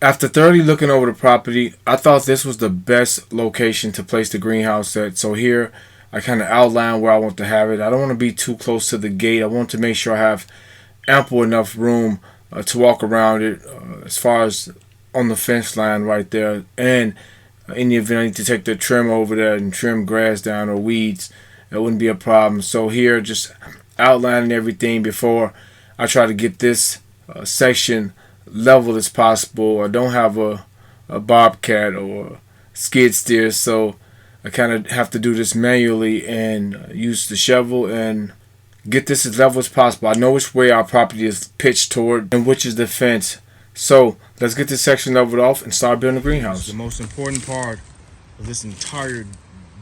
After thoroughly looking over the property, I thought this was the best location to place the greenhouse at. So here, I kind of outline where I want to have it. I don't want to be too close to the gate. I want to make sure I have ample enough room to walk around it, as far as on the fence line right there. And in the event I need to take the trim over there and trim grass down or weeds, that wouldn't be a problem. So here, just outlining everything before I try to get this section level as possible. I don't have a bobcat or skid steer, so I kind of have to do this manually and use the shovel and get this as level as possible. I know which way our property is pitched toward and which is the fence. So let's get this section leveled off and start building the greenhouse. The most important part of this entire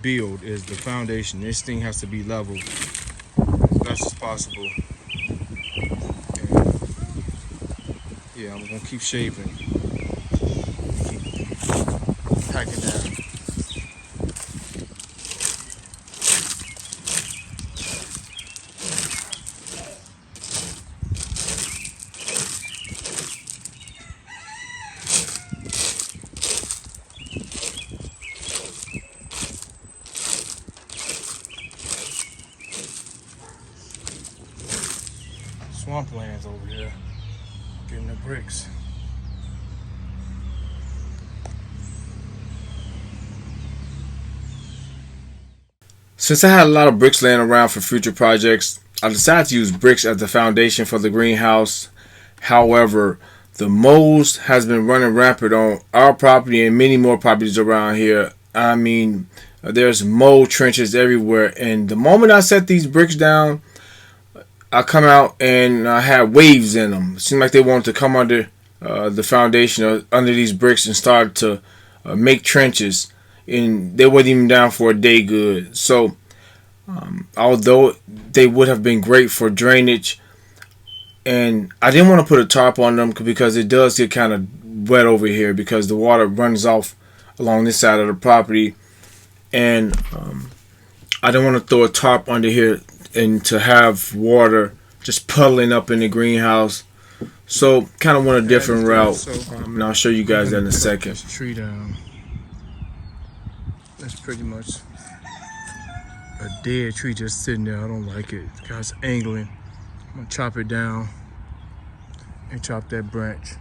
build is the foundation. This thing has to be level as best as possible. Yeah, I'm gonna keep shaving, keep packing down. Swamplands over here. Getting the bricks. Since I had a lot of bricks laying around for future projects, I decided to use bricks as the foundation for the greenhouse. However, the moles has been running rampant on our property and many more properties around here. I mean, there's mole trenches everywhere, and the moment I set these bricks down, I come out and I had waves in them. It seemed like they wanted to come under the foundation or under these bricks and start to make trenches, and they wasn't even down for a day good. So although they would have been great for drainage, and I didn't want to put a tarp on them because it does get kind of wet over here because the water runs off along this side of the property, and I don't want to throw a tarp under here and to have water just puddling up in the greenhouse. So kind of went a different route, and I'll show you guys that in a second. This tree down. That's pretty much a dead tree just sitting there. I don't like it. The guy's angling. I'm gonna chop it down and chop that branch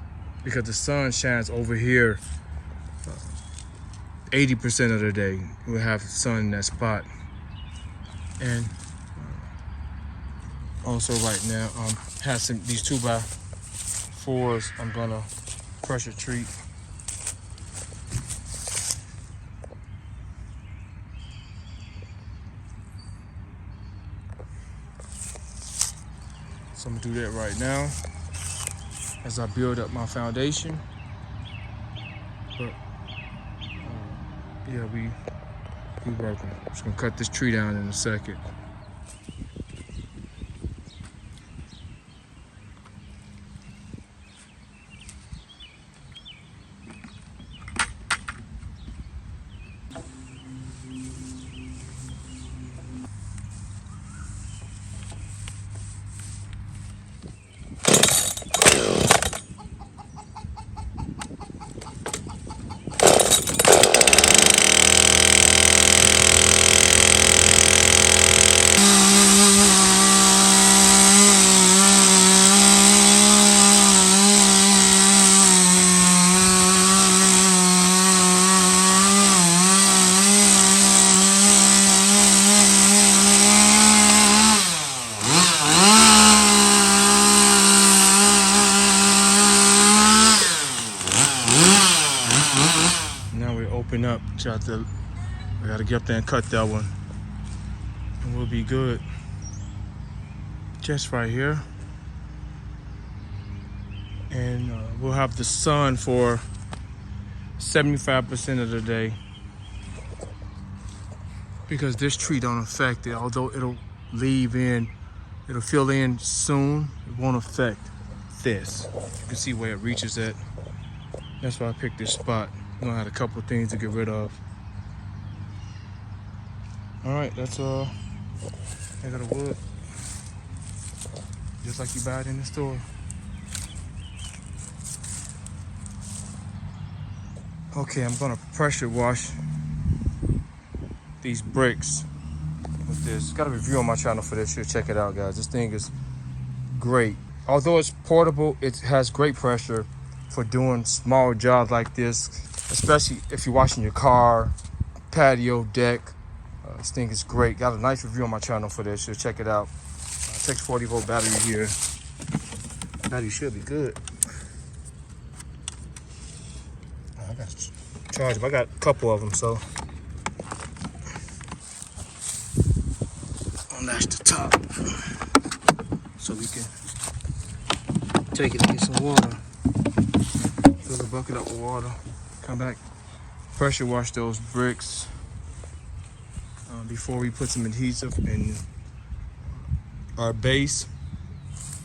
because the sun shines over here 80% of the day. We'll have sun in that spot. And also right now, have these 2x4s. I'm gonna pressure treat. So I'm gonna do that right now as I build up my foundation. But yeah, we working. I'm just gonna cut this tree down in a second. Up, I gotta get up there and cut that one, and we'll be good. Just right here, and we'll have the sun for 75% of the day because this tree don't affect it. Although it'll fill in soon, it won't affect this. You can see where it reaches at. That's why I picked this spot. I had a couple of things to get rid of. All right, that's I got a wood, just like you buy it in the store. Okay, I'm gonna pressure wash these bricks with this. Got a review on my channel for this. You'll check it out, guys. This thing is great. Although it's portable, it has great pressure for doing small jobs like this, especially if you're washing your car, patio, deck. This thing is great. Got a nice review on my channel for this. You'll check it out. Takes 40-volt battery here. Battery should be good. I got to charge them. I got a couple of them, so I'll latch the top so we can take it and get some water. Fill the bucket up with water. Come back, pressure wash those bricks before we put some adhesive in our base.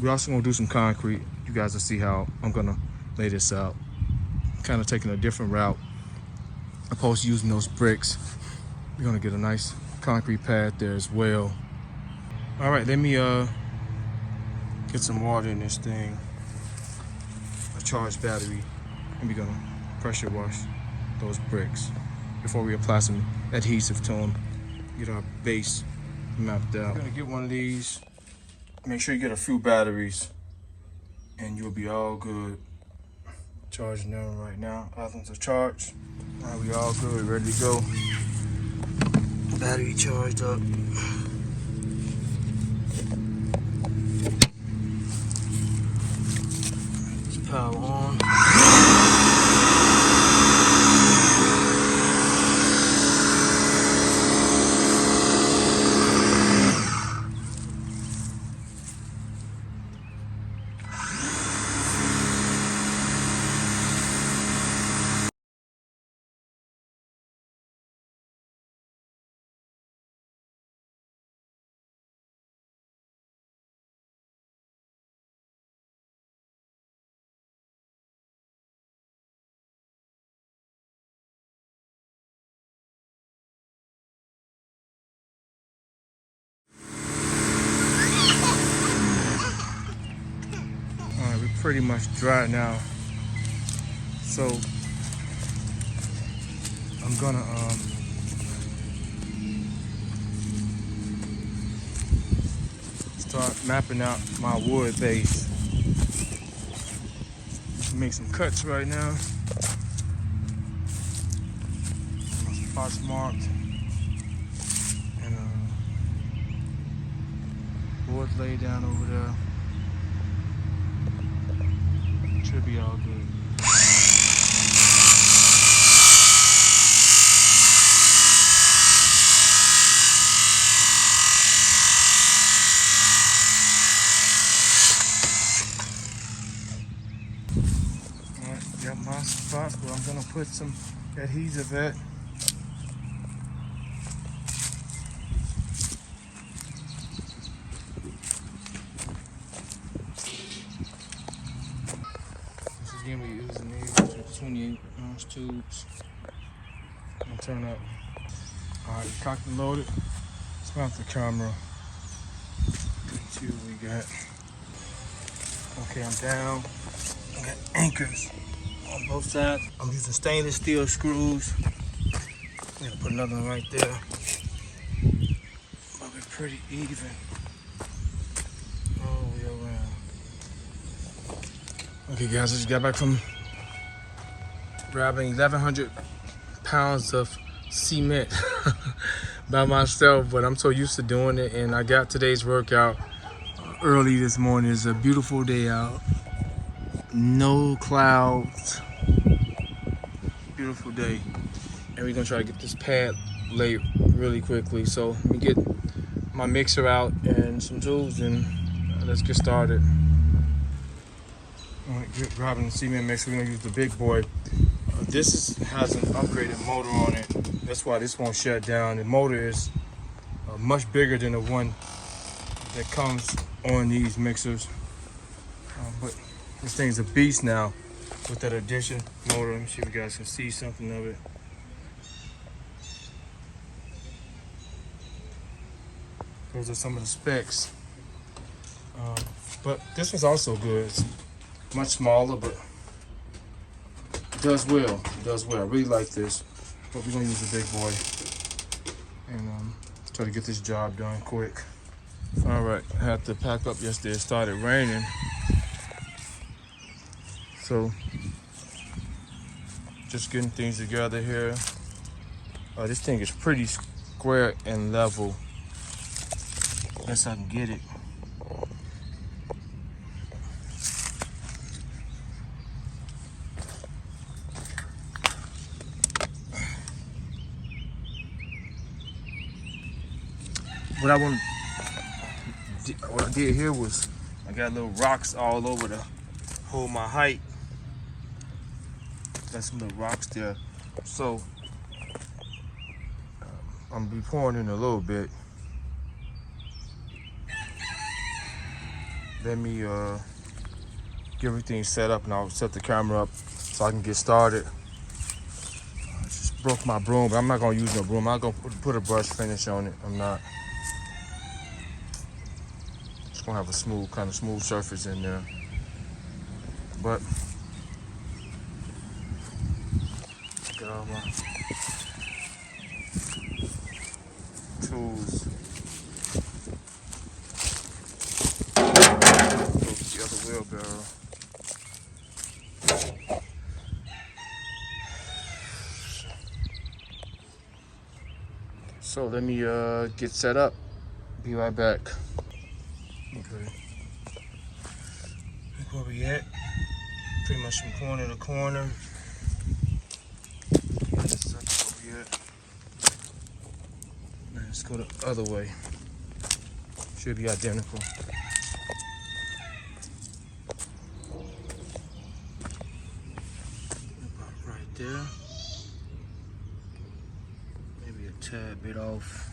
We're also gonna do some concrete. You guys will see how I'm gonna lay this out. Kind of taking a different route opposed to using those bricks. We're gonna get a nice concrete pad there as well. All right, let me get some water in this thing. A charged battery, and we're gonna pressure wash those bricks before we apply some adhesive to them. Get our base mapped out. I'm gonna get one of these. Make sure you get a few batteries, and you'll be all good. Charging them right now. Items are charged. All right, we all good, ready to go. Battery charged up. Let's power on. Pretty much dry now, so I'm gonna start mapping out my wood base. Make some cuts right now. My spots marked, and wood laid down over there. Should be all good. Alright, got my spot where I'm gonna put some adhesive at. Again, we're using these 28-ounce tubes. I'm gonna turn up. All right, cocked and loaded. Let's mount the camera. See what we got. Okay, I'm down. I got anchors on both sides. I'm using stainless steel screws. I'm gonna put another one right there. But we're pretty even all the way around. Okay guys, I just got back from grabbing 1,100 pounds of cement by myself, but I'm so used to doing it, and I got today's workout early this morning. It's a beautiful day out. No clouds. Beautiful day. And we're gonna try to get this pad laid really quickly. So let me get my mixer out and some tools, and let's get started. Grabbing the cement mixer, we're gonna use the big boy. Has an upgraded motor on it. That's why this won't shut down. The motor is much bigger than the one that comes on these mixers. But this thing's a beast now with that addition motor. Let me see if you guys can see something of it. Those are some of the specs. But this one's also good. It's much smaller, but does well. It does well. I really like this. But we're gonna use the big boy and try to get this job done quick. All right, I had to pack up yesterday. It started raining, so just getting things together here. This thing is pretty square and level. Guess I can get it. What I did here was I got little rocks all over to hold my height. Got some little rocks there. So I'm gonna be pouring in a little bit. Let me get everything set up and I'll set the camera up so I can get started. I just broke my broom, but I'm not gonna use no broom. I'm not gonna put a brush finish on it. I'm not. It's gonna have a kind of smooth surface in there. But get all my tools. Go to the other wheelbarrow. So let me get set up. Be right back. Okay. Look where we at. Pretty much from corner to corner. That's where we at. Now let's go the other way. Should be identical. About right there. Maybe a tad bit off.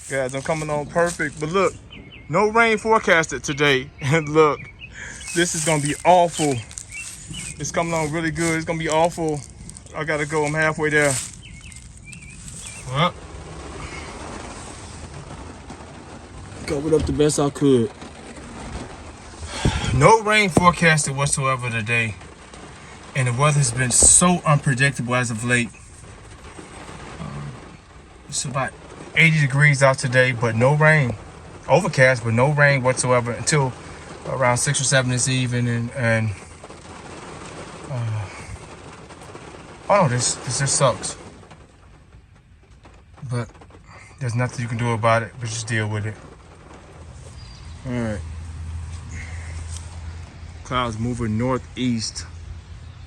Guys, I'm coming on perfect, but look, no rain forecasted today. And look, this is gonna be awful. It's coming on really good. It's gonna be awful. I gotta go, I'm halfway there. Well, covered up the best I could. No rain forecasted whatsoever today. And the weather has been so unpredictable as of late. It's about 80 degrees out today, but no rain. Overcast, but no rain whatsoever until around 6 or 7 this evening. And oh no, this just sucks. But there's nothing you can do about it, but just deal with it. All right. Clouds moving northeast,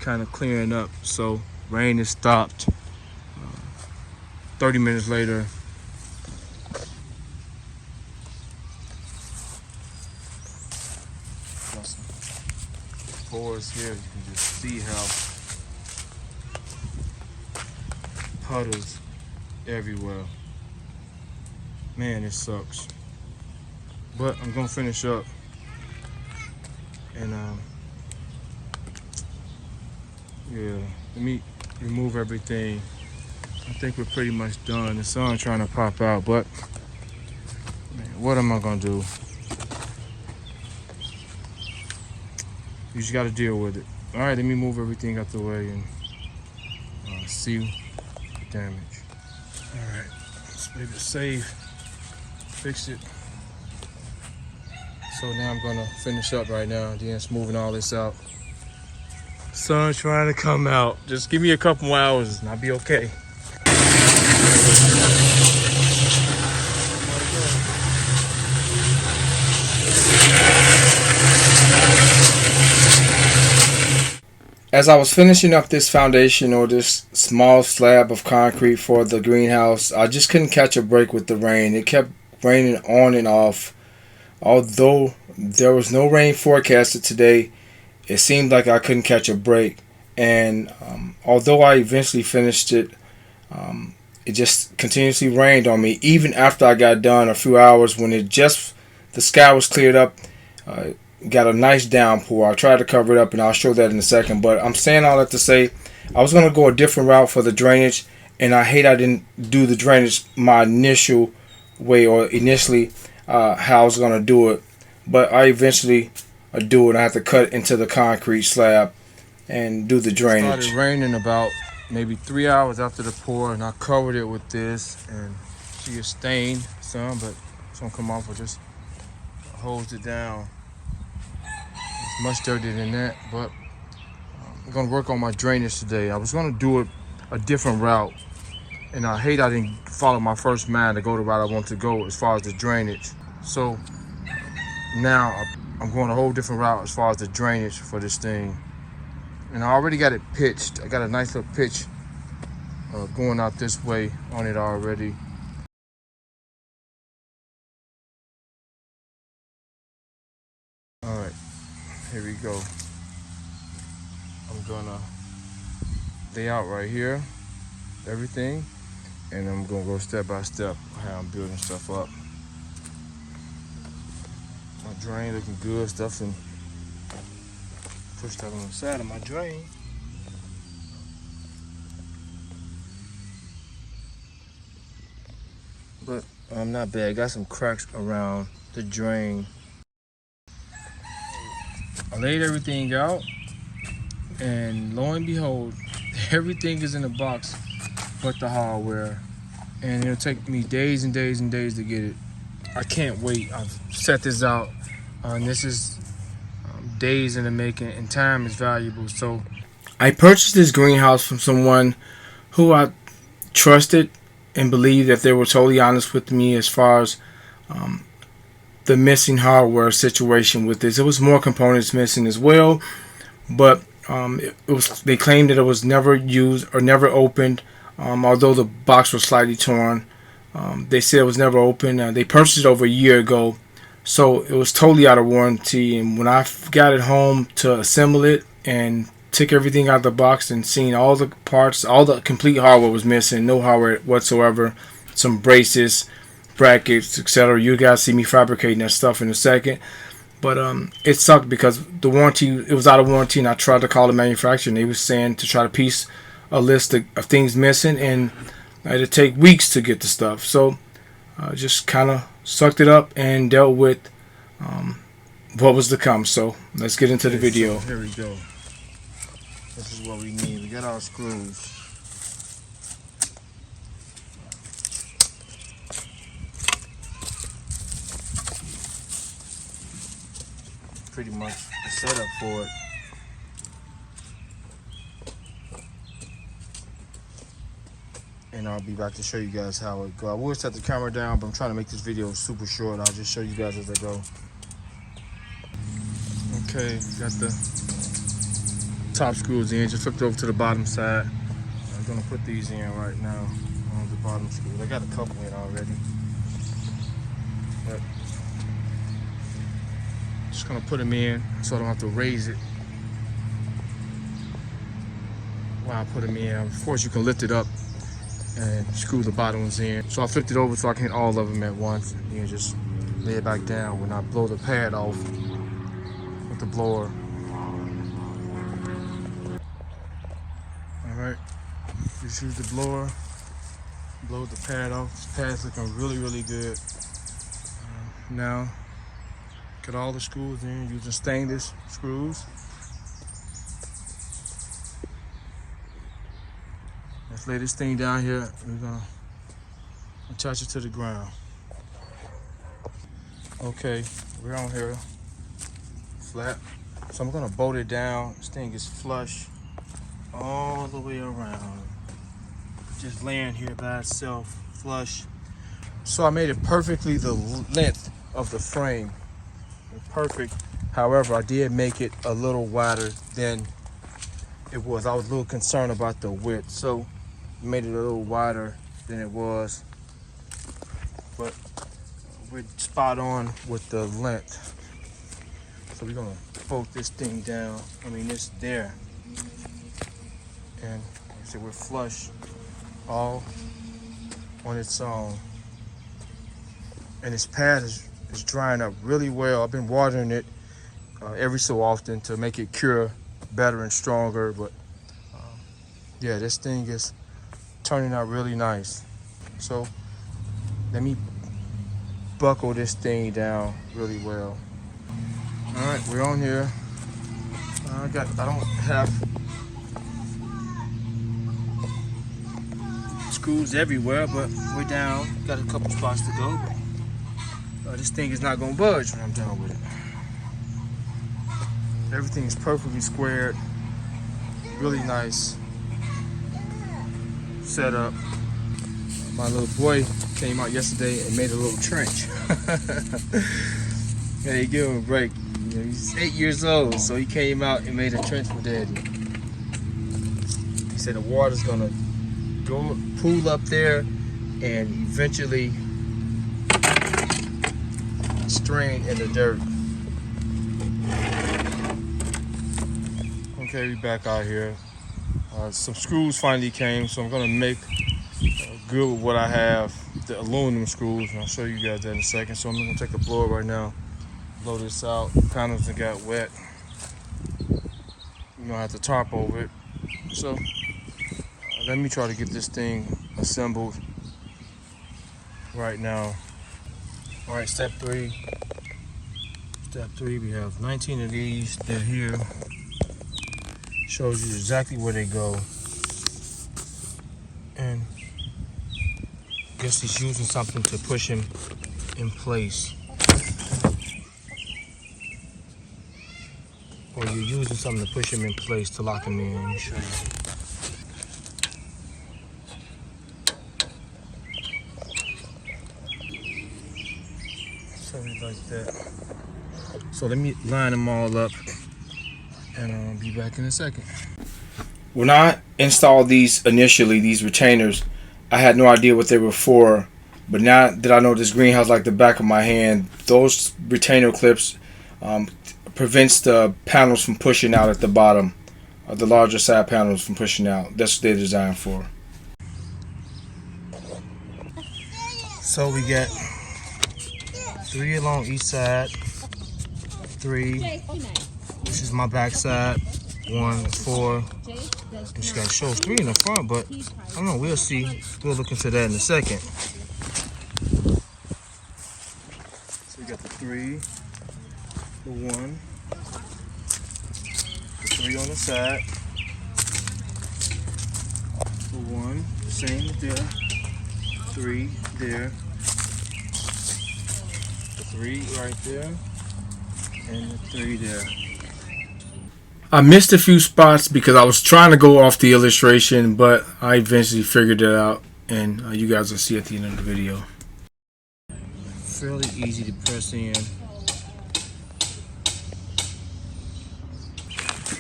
kind of clearing up. So rain has stopped. 30 minutes later. Got some pours here. You can just see how puddles everywhere. Man, it sucks. But I'm gonna finish up and yeah, let me remove everything. I think we're pretty much done. The sun's trying to pop out, but man, what am I gonna do? You just gotta deal with it. All right, let me move everything out the way and see the damage. All right, let's maybe save, fix it. So now I'm gonna finish up right now. Just moving all this out. Sun's trying to come out. Just give me a couple more hours and I'll be okay. As I was finishing up this foundation or this small slab of concrete for the greenhouse, I just couldn't catch a break with the rain. It kept raining on and off Although there was no rain forecasted today, it seemed like I couldn't catch a break. And although I eventually finished it, it just continuously rained on me. Even after I got done, a few hours when the sky was cleared up, uh, got a nice downpour. I tried to cover it up, and I'll show that in a second. But I'm saying all that to say, I was gonna go a different route for the drainage, and I hate I didn't do the drainage my initial way or initially how I was gonna do it. But I eventually do it. I have to cut into the concrete slab and do the It drainage. started raining about maybe 3 hours after the pour, and I covered it with this, and see it stained some, but it's gonna come off. I just hose it down. It's much dirtier than that, but I'm gonna work on my drainage today. I was gonna do it a different route, and I hate I didn't follow my first man to go the route I want to go as far as the drainage. So now I'm going a whole different route as far as the drainage for this thing. And I already got it pitched. I got a nice little pitch going out this way on it already. All right, here we go. I'm gonna lay out right here, everything, and I'm gonna go step by step how I'm building stuff up. My drain looking good, stuff, and push that on the side of my drain. But I'm not bad. Got some cracks around the drain. I laid everything out, and lo and behold, everything is in the box but the hardware. And it'll take me days and days and days to get it. I can't wait. I've set this out, and this is days in the making, and time is valuable. So I purchased this greenhouse from someone who I trusted and believed that they were totally honest with me as far as the missing hardware situation with this. It was more components missing as well, but it was. They claimed that it was never used or never opened, although the box was slightly torn. They said it was never opened. They purchased it over a year ago, so it was totally out of warranty. And when I got it home to assemble it and took everything out of the box and seen all the parts, all the complete hardware was missing, no hardware whatsoever, some braces, brackets, etc. You guys see me fabricating that stuff in a second. But it sucked because the warranty, it was out of warranty, and I tried to call the manufacturer, and they was saying to try to piece a list of things missing, and it'd take weeks to get the stuff. So just kind of sucked it up and dealt with what was to come. So let's get into the video. So here we go. This is what we need. We got our screws. Pretty much the setup for it. And I'll be back to show you guys how it go. I will set the camera down, but I'm trying to make this video super short. I'll just show you guys as I go. Okay, got the top screws in. Just flipped over to the bottom side. I'm gonna put these in right now on the bottom screws. I got a couple in already, but just gonna put them in so I don't have to raise it while I put them in. Of course, you can lift it up and screw the bottom ones in. So I flipped it over so I can hit all of them at once. And then just lay it back down when I blow the pad off with the blower. All right, just use the blower, blow the pad off. This pad's looking really, really good. Now, get all the screws in using stainless screws. Let's lay this thing down here. We're gonna attach it to the ground. Okay, we're on here flat. So I'm gonna bolt it down. This thing is flush all the way around. Just laying here by itself, flush. So I made it perfectly the length of the frame. Perfect. However, I did make it a little wider than it was. I was a little concerned about the width, so made it a little wider than it was. But we're spot on with the length. So we're gonna bolt this thing down. I mean, it's there. And like I said, we're flush all on its own. And this pad is drying up really well. I've been watering it every so often to make it cure better and stronger. But yeah, this thing is turning out really nice. So let me buckle this thing down really well. All right, we're on here. I don't have screws everywhere, but we're down. Got a couple spots to go. But this thing is not gonna budge when I'm done with it. Everything is perfectly squared. Really nice setup. My little boy came out yesterday and made a little trench. Yeah, you give him a break. You know, he's 8 years old, so he came out and made a trench for Daddy. He said the water's gonna go pool up there and eventually strain in the dirt. Okay, we back out here. Some screws finally came, so I'm gonna make good with what I have, the aluminum screws, and I'll show you guys that in a second. So I'm gonna take a blower right now, blow this out. The panels that got wet. You know, I have to tarp over it. So let me try to get this thing assembled right now. All right, step three. Step three, we have 19 of these. They're here. Shows you exactly where they go. And I guess he's using something to push him in place. Or you're using something to push him in place to lock him in. Let me show you. Something like that. So let me line them all up, and I'll be back in a second. When I installed these initially, these retainers, I had no idea what they were for. But now that I know this greenhouse like the back of my hand, those retainer clips prevents the panels from pushing out at the bottom, the larger side panels from pushing out. That's what they're designed for. So we got 3 along each side. 3. This is my back side. 1, 4. And she got shows 3 in the front, but I don't know. We'll see. We'll look into that in a second. So we got the 3, the 1, the 3 on the side, the 1, same there, 3 there, the 3 right there, and the 3 there. I missed a few spots because I was trying to go off the illustration, but I eventually figured it out, and you guys will see at the end of the video. Fairly easy to press in.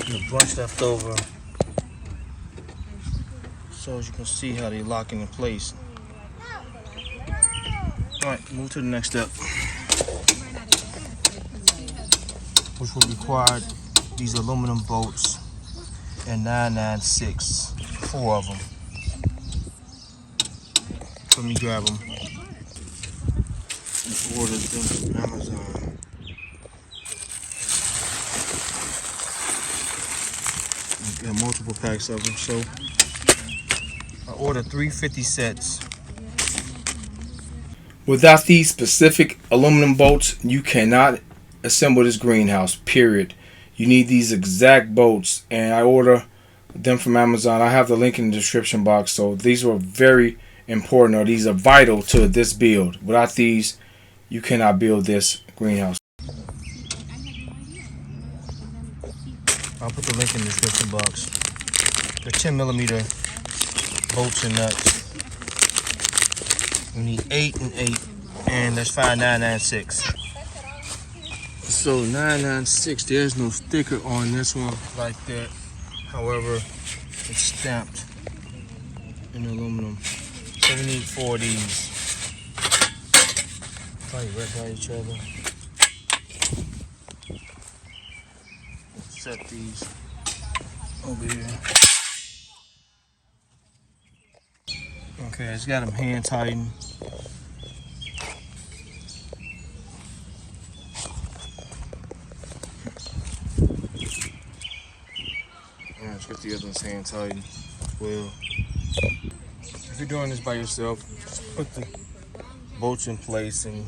And a bunch left over, so as you can see how they lock into place. All right, move to the next step, which will require these aluminum bolts and 996, 4 of them. Let me grab them. Ordered them from Amazon. Got multiple packs of them, so I ordered 350 sets. Without these specific aluminum bolts, you cannot assemble this greenhouse, period. You need these exact bolts, and I order them from Amazon. I have the link in the description box. So these were very important, or these are vital to this build. Without these, you cannot build this greenhouse. I'll put the link in the description box. They're 10mm bolts and nuts. We need 8 and 8, and that's 5996. So 996, there's no sticker on this one like that. However, it's stamped in aluminum. So we need 4 of these. Probably right by each other. Set these over here. Okay, I just got them hand tightened. Yeah, let's get the other ones hand tightened as well. If you're doing this by yourself, just put the bolts in place and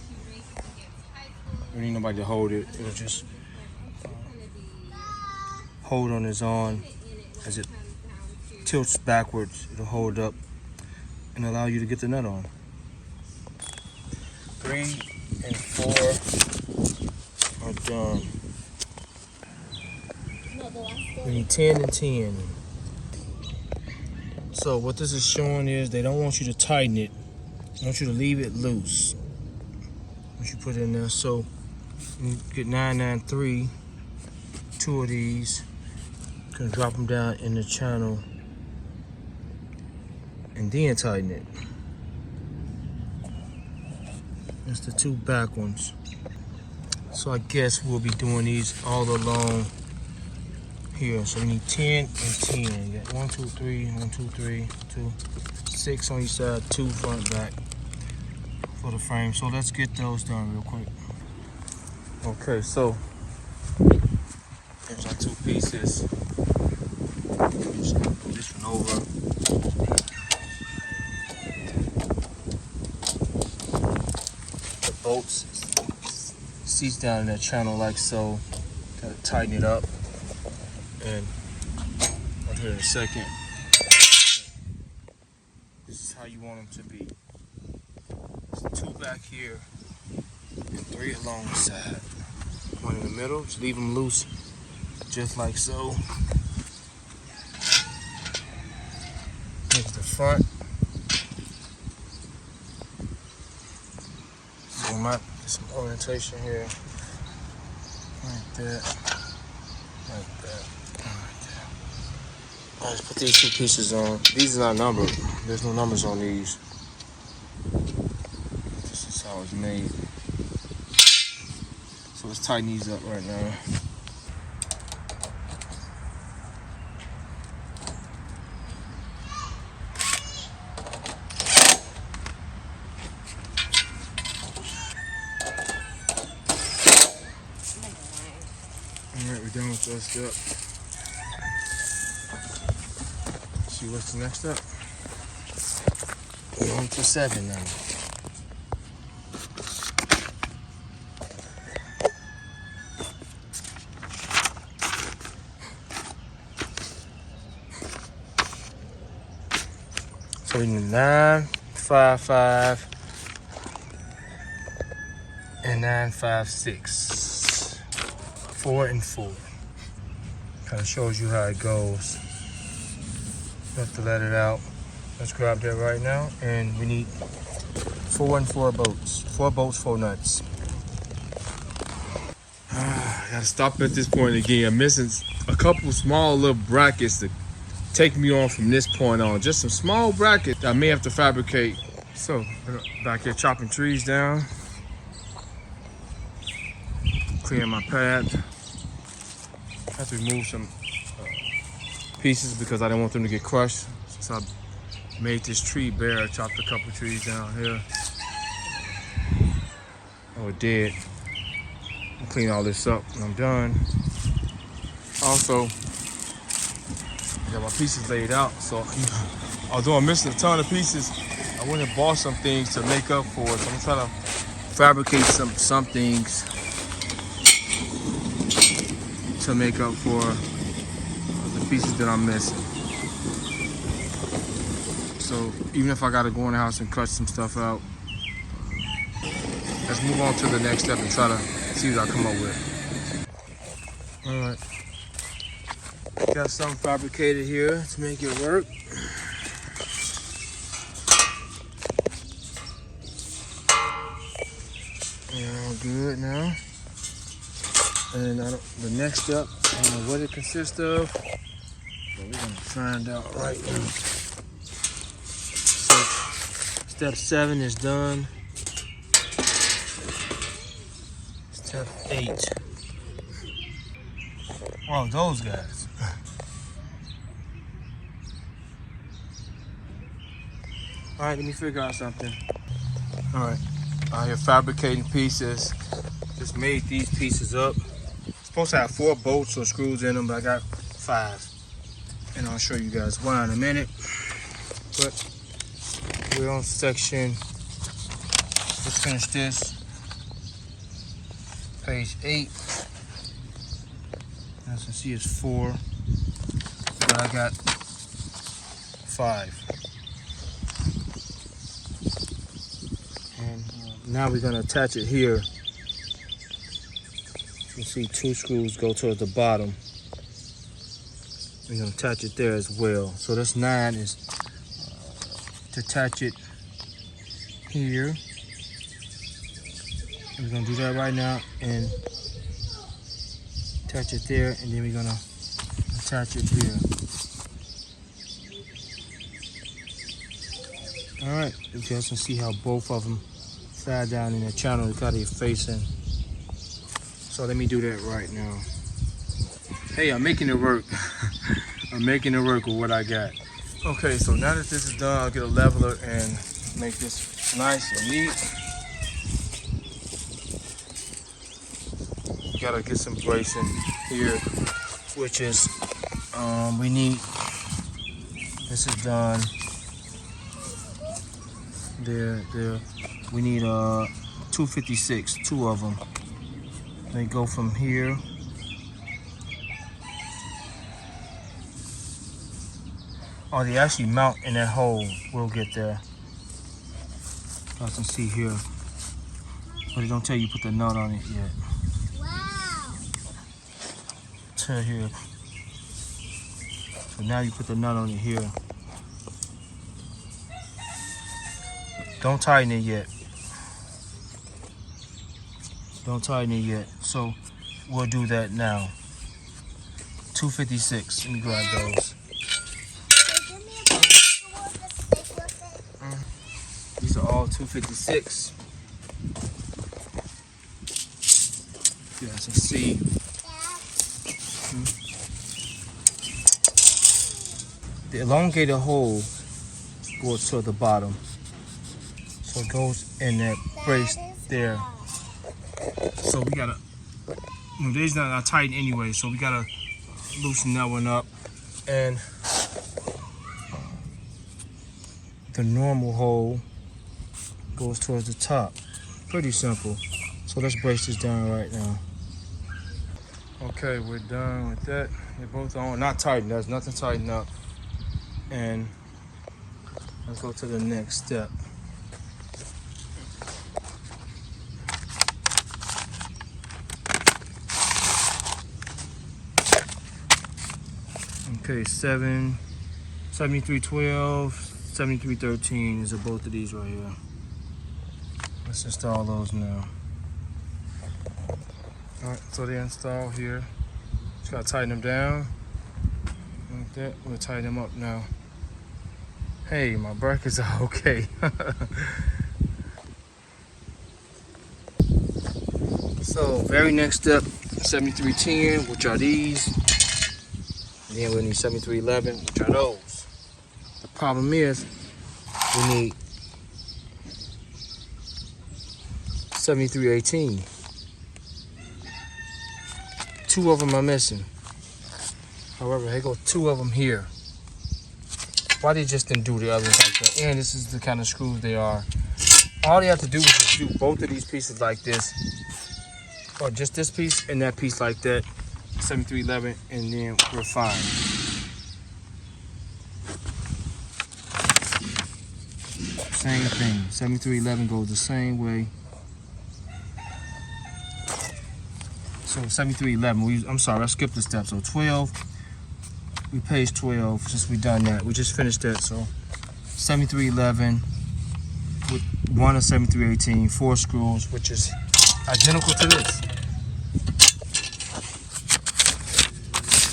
you need nobody to hold it. It'll just hold on its own. As it tilts backwards, it'll hold up and allow you to get the nut on. 3 and 4 are done. We need 10 and 10. So what this is showing is they don't want you to tighten it. They want you to leave it loose. Once you put it in there, so you get 993, 2 of these. Gonna drop them down in the channel and then tighten it. That's the 2 back ones. So I guess we'll be doing these all along here. So we need 10 and 10. You got 1, 2, 3, 1, 2, 3, 2, 6 on each side, 2 front, back for the frame. So let's get those done real quick. Okay, so here's our 2 pieces. Just gonna put this one over. The bolts seats down in that channel like so. Gotta tighten it up. And I'll do it in a second. This is how you want them to be. There's 2 back here and 3 along the side. 1 in the middle, just leave them loose, just like so. Here's the front. So my some orientation here, like that, like that. Let's put these 2 pieces on. These are not numbered. There's no numbers on these. This is how it's made. So let's tighten these up right now. Alright, we're done with that step. See what's the next step. We're on to 7 now. So we need 9, 5, 5, and 9, 5, 6. 4 and 4. Kind of shows you how it goes. You have to let it out. Let's grab that right now. And we need 4 and 4 bolts. 4 bolts, 4 nuts. I gotta stop at this point again. I'm missing a couple small little brackets to take me on from this point on. Just some small brackets I may have to fabricate. So, back here chopping trees down. Clearing my pad. I have to remove some pieces because I didn't want them to get crushed. So I made this tree bare. I chopped a couple trees down here. Oh, it did. I'll clean all this up when I'm done. Also, I got my pieces laid out. So although I'm missing a ton of pieces, I went and bought some things to make up for it. So I'm trying to fabricate some things to make up for the pieces that I'm missing. So even if I gotta go in the house and cut some stuff out, let's move on to the next step and try to see what I come up with. All right, got something fabricated here to make it work. Yeah, all good now. And the next step, I don't know what it consists of, but we're gonna find out right now. So, step 7 is done. Step 8. Oh, those guys. All right, let me figure out something. All right, out here fabricating pieces. Just made these pieces up. Supposed to have 4 bolts or screws in them, but I got 5. And I'll show you guys why in a minute. But we're on section, let's finish this. Page 8. As you can see, it's 4, but I got 5. And now we're gonna attach it here. You can see 2 screws go towards the bottom. We're gonna attach it there as well. So this 9 is to attach it here. We're gonna do that right now and attach it there, and then we're gonna attach it here. All right, you guys can see how both of them side down in the channel, look how they're facing. So let me do that right now. Hey, I'm making it work. I'm making it work with what I got. Okay, so now that this is done, I'll get a leveler and make this nice and neat. Gotta get some bracing here, which is we need. This is done. There. We need 256, 2 of them. They go from here. Oh, they actually mount in that hole. We'll get there. I can see here, but it don't tell you put the nut on it yet. To here. So now you put the nut on it here. Don't tighten it yet. Don't tighten it yet. So we'll do that now. 256. Let me grab those. These are all 256. You guys can see. The elongated hole goes to the bottom. So it goes in that brace there. So we gotta, these not tight anyway, so we gotta loosen that one up. And the normal hole goes towards the top. Pretty simple. So let's brace this down right now. Okay, we're done with that. They're both on, not tightened, there's nothing tightened up. And let's go to the next step. Okay, 7312, 7313 is both of these right here. Let's install those now. All right, so they install here. Just gotta tighten them down. Like that, we'll tighten them up now. Hey, my brackets are okay. So, very next step, 7310, which are these. And then we'll need 7311, which are those. The problem is, we need 7318. 2 of them are missing. However, here go 2 of them here. Why they just didn't do the others like that? And this is the kind of screws they are. All they have to do is just do both of these pieces like this. Or just this piece and that piece like that. 7311, and then we're fine. Same thing. 7311 goes the same way. So 7311, I'm sorry, I skipped a step. So 12, we page 12, since we done that. We just finished that, so 7311 with 1 of 7318, 4 screws, which is identical to this.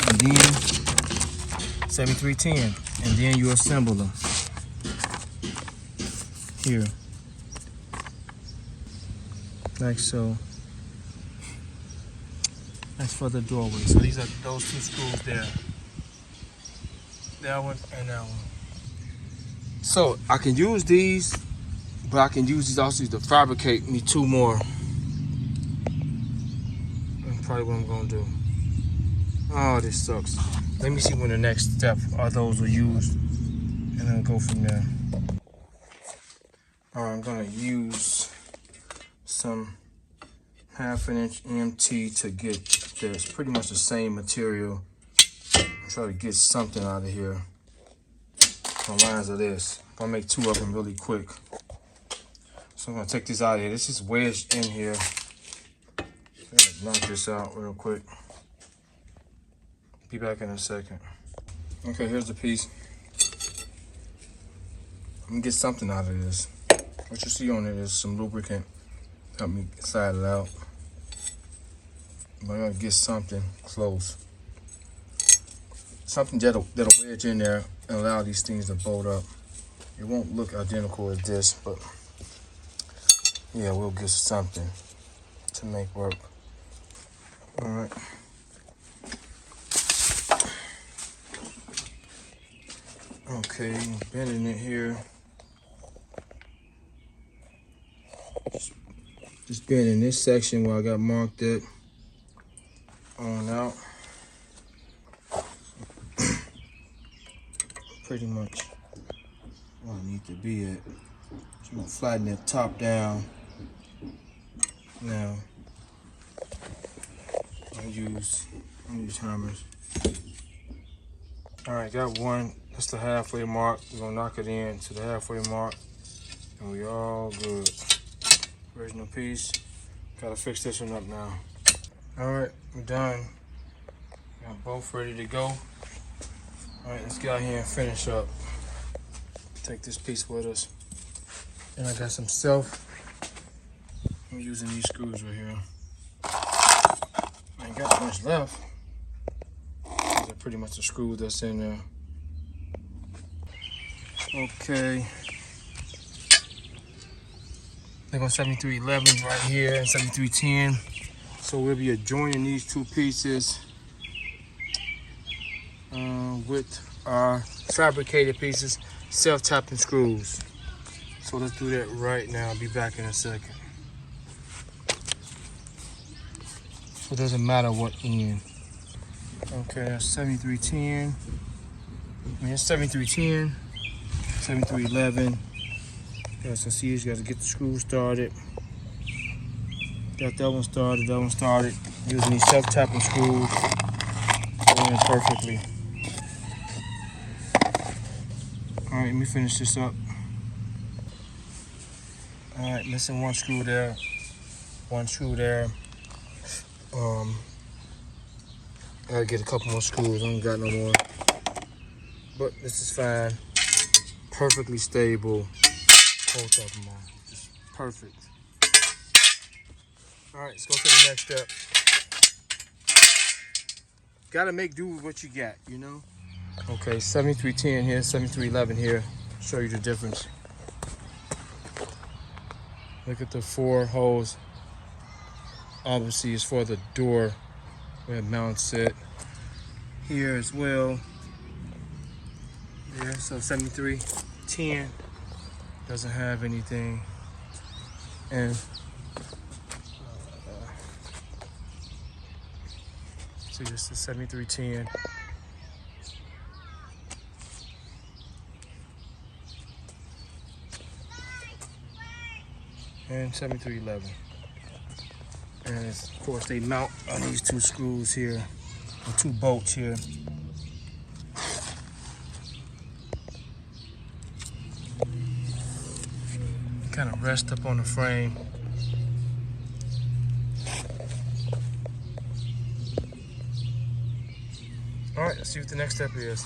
And then 7310, and then you assemble them here, like so. That's for the doorway. So these are those two screws there. That one and that one. So I can use these, but I can use these also to fabricate me two more. That's probably what I'm gonna do. Oh, this sucks. Let me see when the next step are those are used, and then go from there. All right, I'm gonna use some 1/2 inch MT to get this. Pretty much the same material. Try to get something out of here. On lines of this. I'm gonna make two of them really quick. So I'm gonna take this out of here. This is wedged in here. Knock this out real quick. Be back in a second. Okay, here's the piece. I'm gonna get something out of this. What you see on it is some lubricant. Help me slide it out. But I gotta get something close. Something that'll wedge in there and allow these things to bolt up. It won't look identical as this, but yeah, we'll get something to make work. All right. Okay, bending it here. Just bending this section where I got marked it on out. Pretty much where I need to be at. So I'm gonna flatten that top down. Now, I'm gonna use hammers. All right, got one. That's the halfway mark. We're gonna knock it in to the halfway mark, and we all good. Original piece. Gotta fix this one up now. All right, we're done. Got both ready to go. All right, let's get out here and finish up. Take this piece with us. And I got some self. I'm using these screws right here. I ain't got much left. These are pretty much the screws that's in there. Okay. They're going 7311 right here and 7310. So we'll be adjoining these two pieces with our fabricated pieces, self-tapping screws. So let's do that right now. I'll be back in a second. So it doesn't matter what end. Okay, that's 7310. I mean, it's 7310, 7311. Yeah, so see, you got to get the screw started. Got that one started, Using these self-tapping screws. Going in perfectly. All right, let me finish this up. All right, missing one screw there. One screw there. I gotta get a couple more screws. I don't got no more. But this is fine. Perfectly stable. Both of them are just perfect. All right, let's go to the next step. Gotta make do with what you got, you know? Okay, 7310 here, 7311 here. Show you the difference. Look at the 4 holes. Obviously, it's for the door where it mounts it. Here as well. Yeah, so 7310 doesn't have anything. And see, this is 7310. And 7311. And of course they mount on these 2 screws here, or 2 bolts here. Kind of rest up on the frame. All right, let's see what the next step is.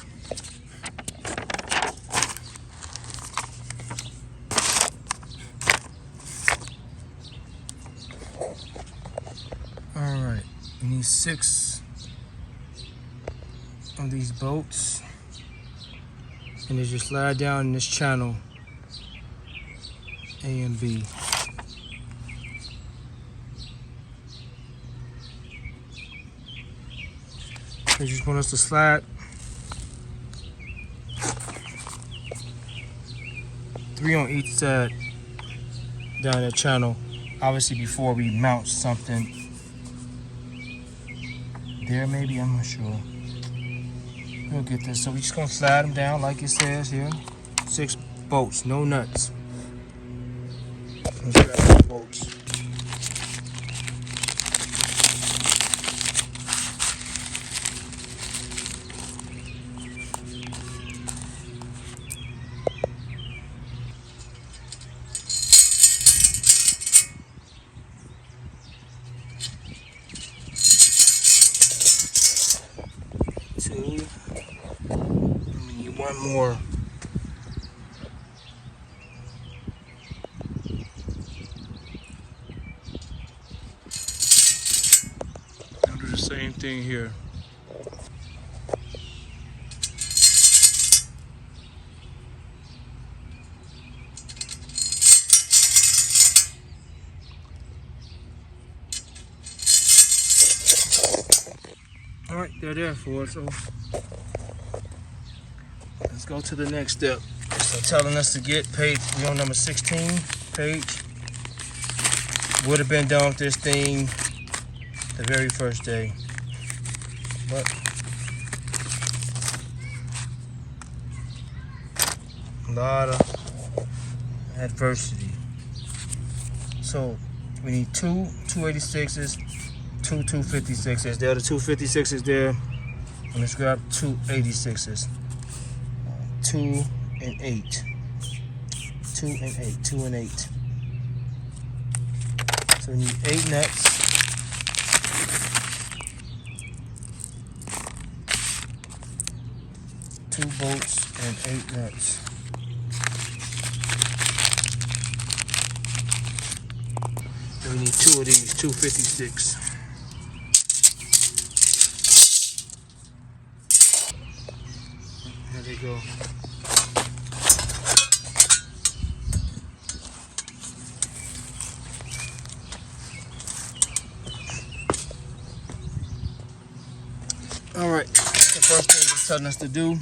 All right, we need 6 of these bolts, and as you slide down in this channel, A and B. They just want us to slide 3 on each side down that channel. Obviously before we mount something there, maybe, I'm not sure. We'll get this. So we just gonna slide them down like it says here. 6 bolts, no nuts. Let's grab the bolts. We need one more. I'll do the same thing here. All right, they're there for us. So let's go to the next step. So telling us to get page, we're on number 16 page. Would have been done with this thing the very first day, but a lot of adversity. So we need 2 286s, 2 256s. There are the 256s there. And let's grab 2 86s. 2 and 8. 2 and 8. 2 and 8. So we need 8 nuts. Two bolts and 8 nuts. And we need 2 of these, 256. There they go. All right, the first thing it's telling us to do,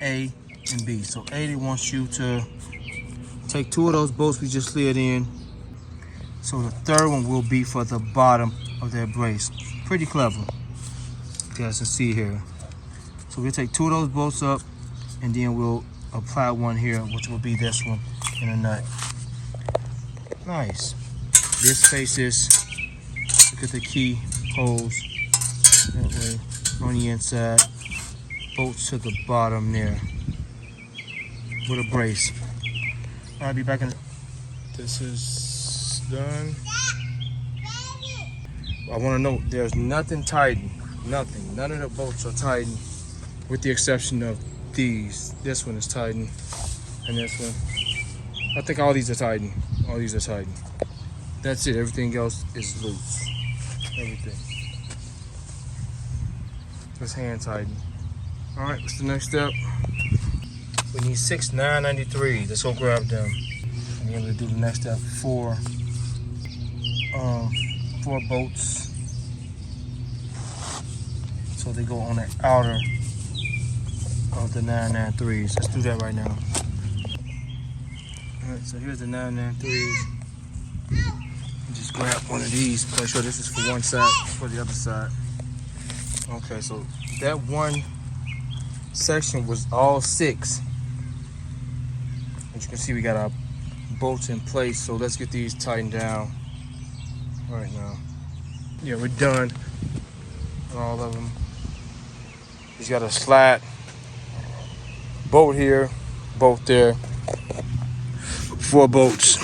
A and B. So A, they want you to take 2 of those bolts we just slid in. So the third one will be for the bottom of that brace. Pretty clever. You guys can see here. So we'll take 2 of those bolts up, and then we'll apply one here, which will be this one in a nut. Nice. This faces, look at the key holes that way on the inside. Bolts to the bottom there with a brace. I'll be back in. This is done. I want to note there's nothing tightened. Nothing. None of the bolts are tightened, with the exception of these. This one is tightened, and this one. I think all these are tightened. All these are tightened. That's it. Everything else is loose. Everything. Just hand tighten. All right, what's the next step? We need 6 993s. Let's go grab them. And then we'll do the next step. 4 bolts. So they go on the outer of the 993s. Let's do that right now. All right, so here's the 993s. Just grab one of these. Make sure this is for one side, for the other side. Okay, so that one section was all 6. As you can see, we got our bolts in place. So let's get these tightened down right now. Yeah, we're done. All of them. He's got a slide bolt here, bolt there. 4 bolts.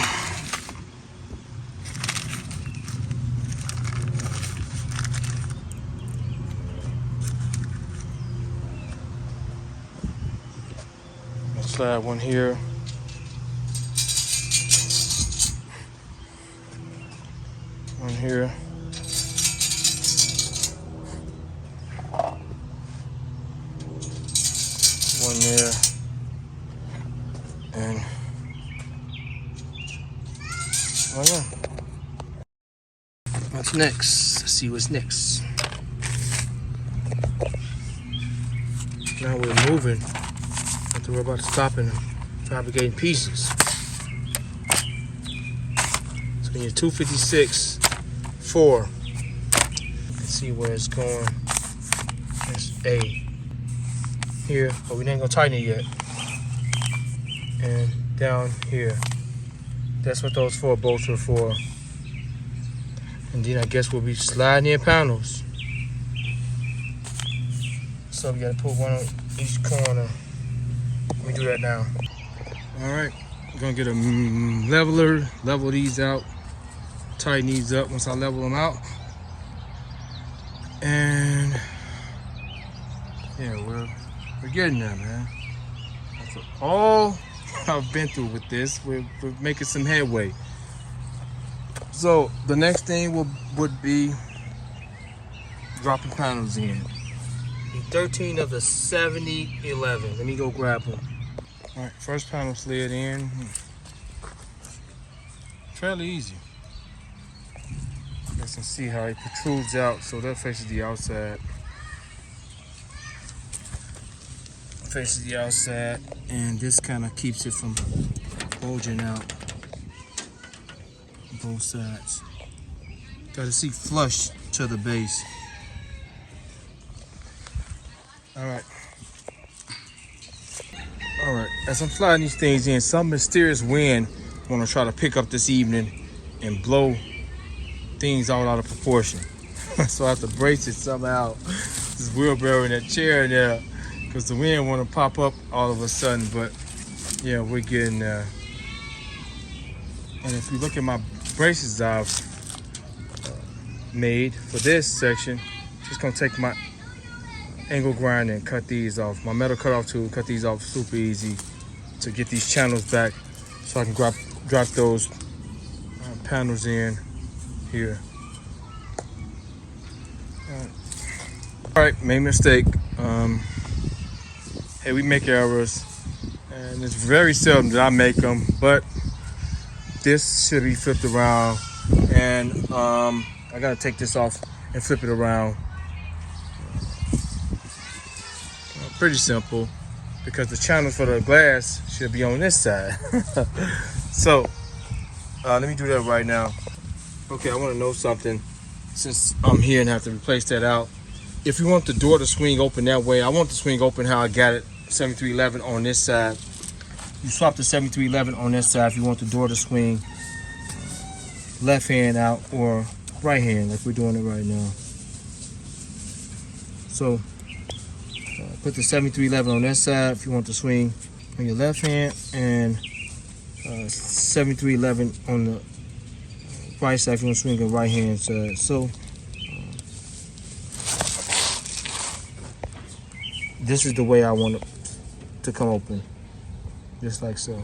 Slide one here. One here. One there. And one there. What's next? Let's see what's next. Now we're moving. After we're about to stop and fabricating pieces. So we need 256, 4. You can see where it's going. There's A here, but we ain't gonna tighten it yet. And down here. That's what those 4 bolts are for. And then I guess we'll be sliding in panels. So we gotta put one on each corner. Let me do that now. All right, we're gonna get a leveler, level these out, tighten these up once I level them out. And yeah, we're getting there, man. After all I've been through with this, we're making some headway. So the next thing would be dropping panels in. 13 of the 7011. Let me go grab them. All right, first panel slid in. Fairly easy. You guys can see how it protrudes out, so that faces the outside. Faces the outside, and this kind of keeps it from bulging out on both sides. Got to see flush to the base. All right, as I'm sliding these things in, some mysterious wind want to try to pick up this evening and blow things all out of proportion. So I have to brace it somehow. This wheelbarrow in that chair in there, because the wind want to pop up all of a sudden. But yeah, we're getting there. And if you look at my braces I've made for this section, just gonna take my angle grinder and cut these off. My metal cutoff tool, cut these off super easy to get these channels back, so I can drop those panels in here. All right, made a mistake. Hey, we make errors, and it's very seldom that I make them, but this should be flipped around, and I gotta take this off and flip it around. Pretty simple, because the channels for the glass should be on this side. So let me do that right now. Okay, I want to know something, since I'm here and have to replace that out. If you want the door to swing open that way, I want the swing open how I got it, 7311 on this side. You swap the 7311 on this side if you want the door to swing left hand out or right hand, like we're doing it right now. So put the 7311 on that side if you want to swing on your left hand, and 7311 on the right side if you want to swing on the right hand side. So this is the way I want it to come open, just like so.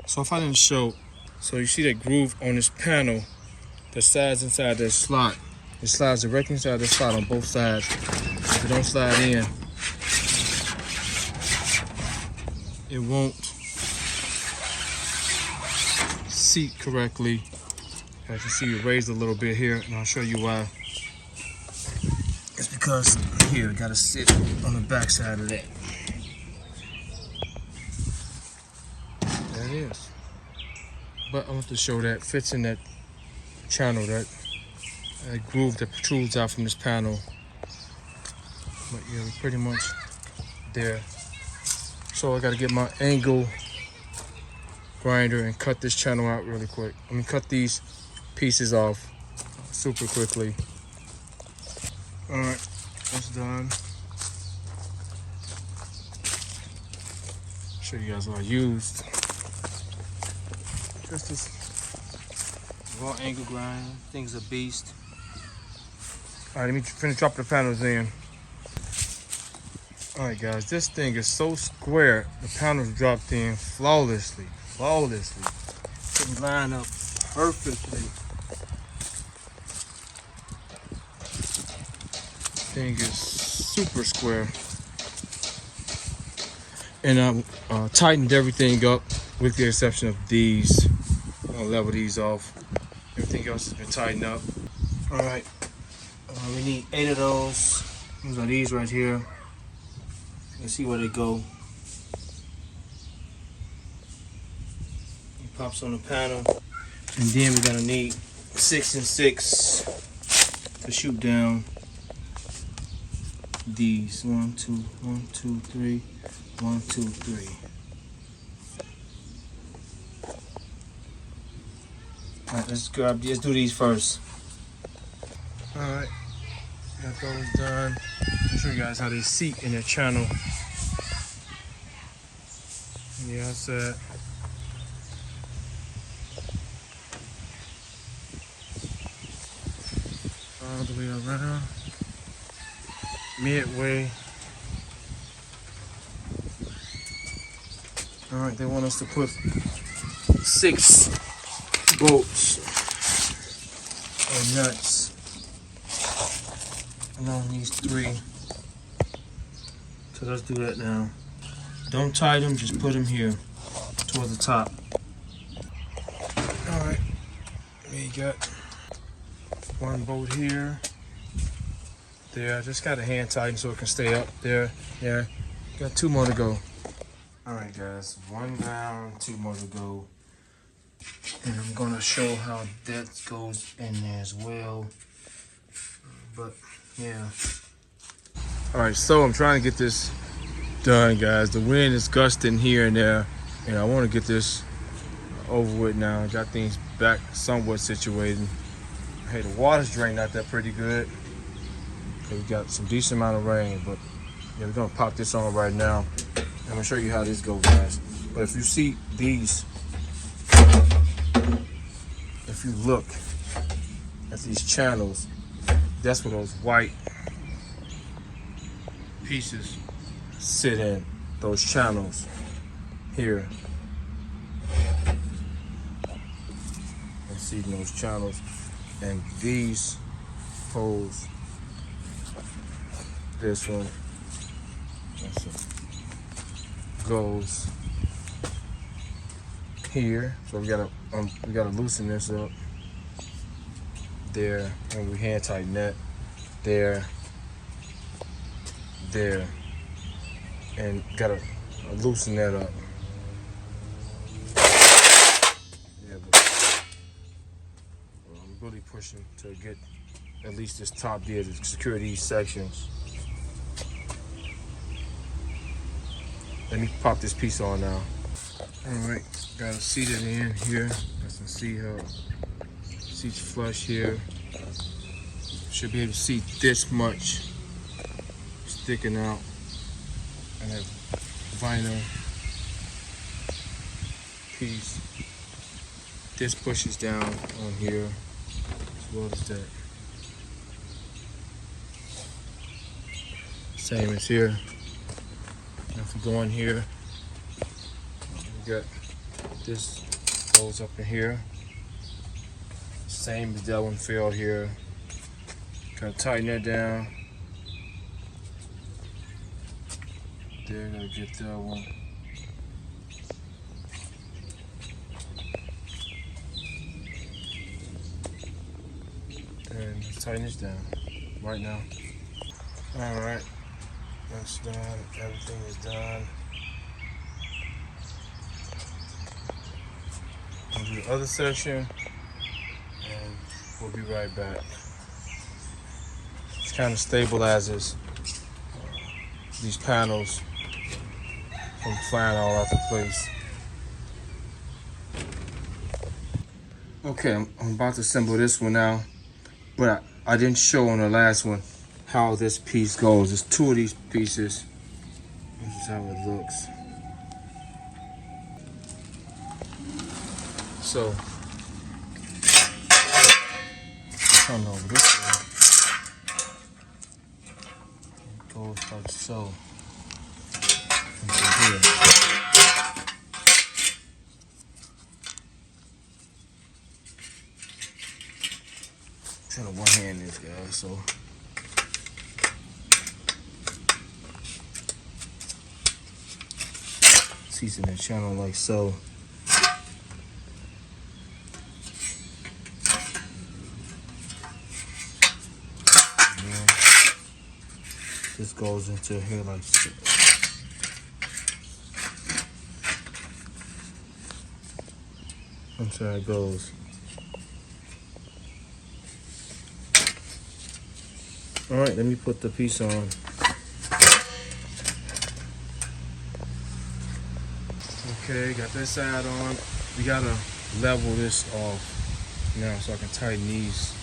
So if I didn't show, so you see that groove on this panel, the sides inside that slot. It slides directly inside the slot on both sides. If it don't slide in, it won't seat correctly. As you can see, it raised a little bit here, and I'll show you why. It's because here, it gotta sit on the back side of that. There it is. But I want to show that fits in that channel, that groove that protrudes out from this panel. But yeah, we're pretty much there. So I gotta get my angle grinder and cut this channel out really quick. I mean, cut these pieces off super quickly. All right, that's done. Show you guys what I used. Just this raw angle grind. Thing's a beast. All right, let me finish dropping the panels in. All right, guys, this thing is so square. The panels dropped in flawlessly. They line up perfectly. Thing is super square. And I tightened everything up with the exception of these. I'm gonna level these off. Everything else has been tightened up. All right. We need 8 of those. These are these right here. Let's see where they go. It pops on the panel. And then we're gonna need 6 and 6 to shoot down these. 1, 2, 1, 2, 3, 1, 2, 3. Alright, let's do these first. Alright, got those done. I'll show you guys how they seat in their channel. Yeah, I said. All the way around. Midway. Alright, they want us to put 6 bolts or nuts along these 3. So let's do that now. Don't tie them, just put them here toward the top. Alright, we got 1 bolt here. There, just got a hand tighten so it can stay up there. Yeah, got 2 more to go. Alright guys, 1 down, 2 more to go. And I'm gonna show how that goes in there as well. But yeah. Alright, so I'm trying to get this done, guys. The wind is gusting here and there, and I want to get this over with now. Got things back somewhat situated. Hey, the water's drained out there pretty good. We got some decent amount of rain, but yeah, we're gonna pop this on right now. I'm gonna show you how this goes, guys. But if you see these, if you look at these channels, that's where those white pieces sit in, those channels here. And see those channels, and these holes. This one, that's it, goes here. So we gotta loosen this up. There, and we hand tighten that. There, there, and gotta loosen that up. Yeah, but I'm really pushing to get at least this top there to secure these sections. Let me pop this piece on now. Alright, got it seated in here. Let's see how it seats flush here. Should be able to see this much sticking out. And that vinyl piece. This pushes down on here as well as that. Same as here. If we go in here, we got this goes up in here. Same as that one fell here. Gotta tighten that down. There, gotta get that one. And let's tighten this down right now. Alright. That's done, everything is done. I'll do the other section and we'll be right back. It kind of stabilizes these panels from flying all out the place. Okay, I'm about to assemble this one now, but I didn't show on the last one how this piece goes. There's 2 of these pieces. This is how it looks. So, turn over this way. It goes like so. Into here. Trying to one-hand this guy, so. Seats in that channel like so. This goes into here like so. That's how it goes. Alright, let me put the piece on. Okay, got this side on. We gotta level this off now so I can tighten these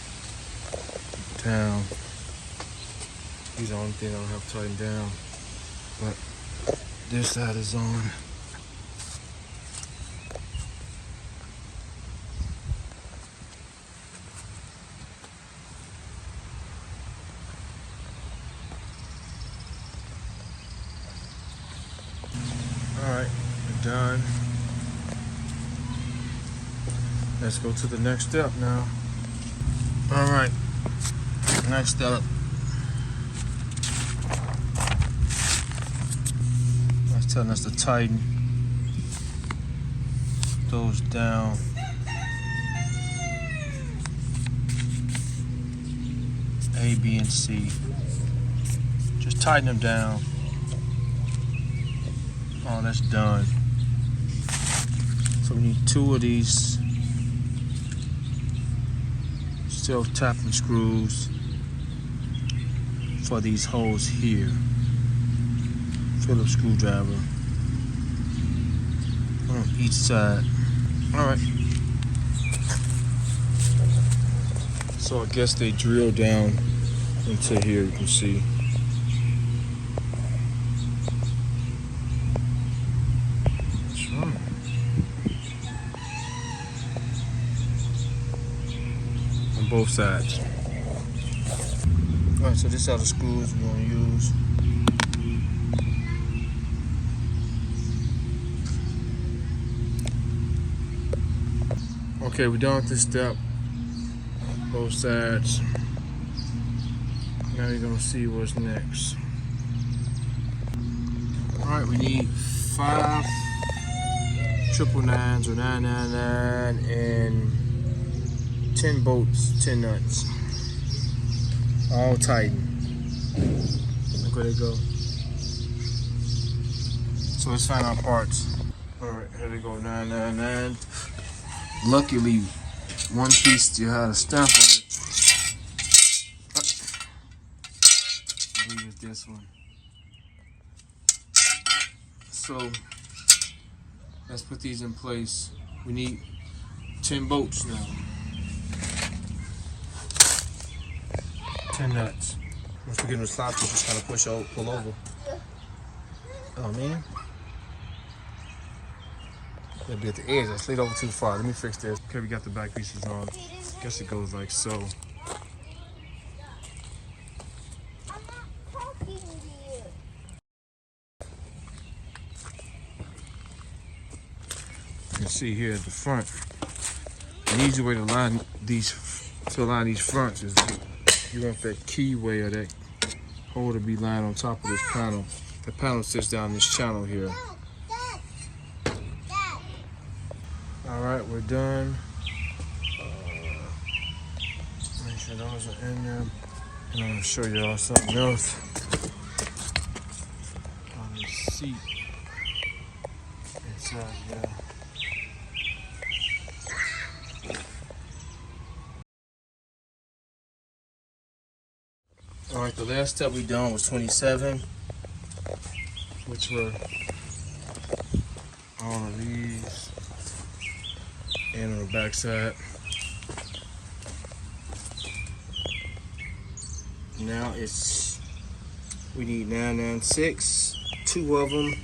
down. These are the only thing I don't have tightened down. But this side is on. Alright, we're done. Let's go to the next step now. Alright, next step. It's telling us to tighten those down. A, B, and C. Just tighten them down. Oh, that's done. So we need 2 of these self-tapping screws for these holes here. Phillips screwdriver on each side. Alright. So I guess they drill down into here, you can see. Both sides. Alright, so this are the screws we're going to use. Okay, we're done with this step. Both sides. Now you're going to see what's next. Alright, we need 5 triple nines or 999 and 10 bolts, 10 nuts, all tightened. Look where they go. So let's find our parts. All right, here they go, 999. Luckily, one piece still had a stamp on it. I believe it's this one. So let's put these in place. We need 10 bolts now. 10 nuts. Once we get in the slot, we just kind of pull over. Oh man. It'll be at the edge. I slid over too far. Let me fix this. Okay, we got the back pieces on. Guess it goes like so. You can see here at the front. An easy way to align these fronts is you want that keyway or that hole to be lined on top of this panel. The panel sits down this channel here. Alright, we're done. Make sure those are in there. And I'm going to show y'all something else. On the seat. Inside there. Alright, the last step we done was 27, which were all of these and on the back side. Now we need 996, 2 of them,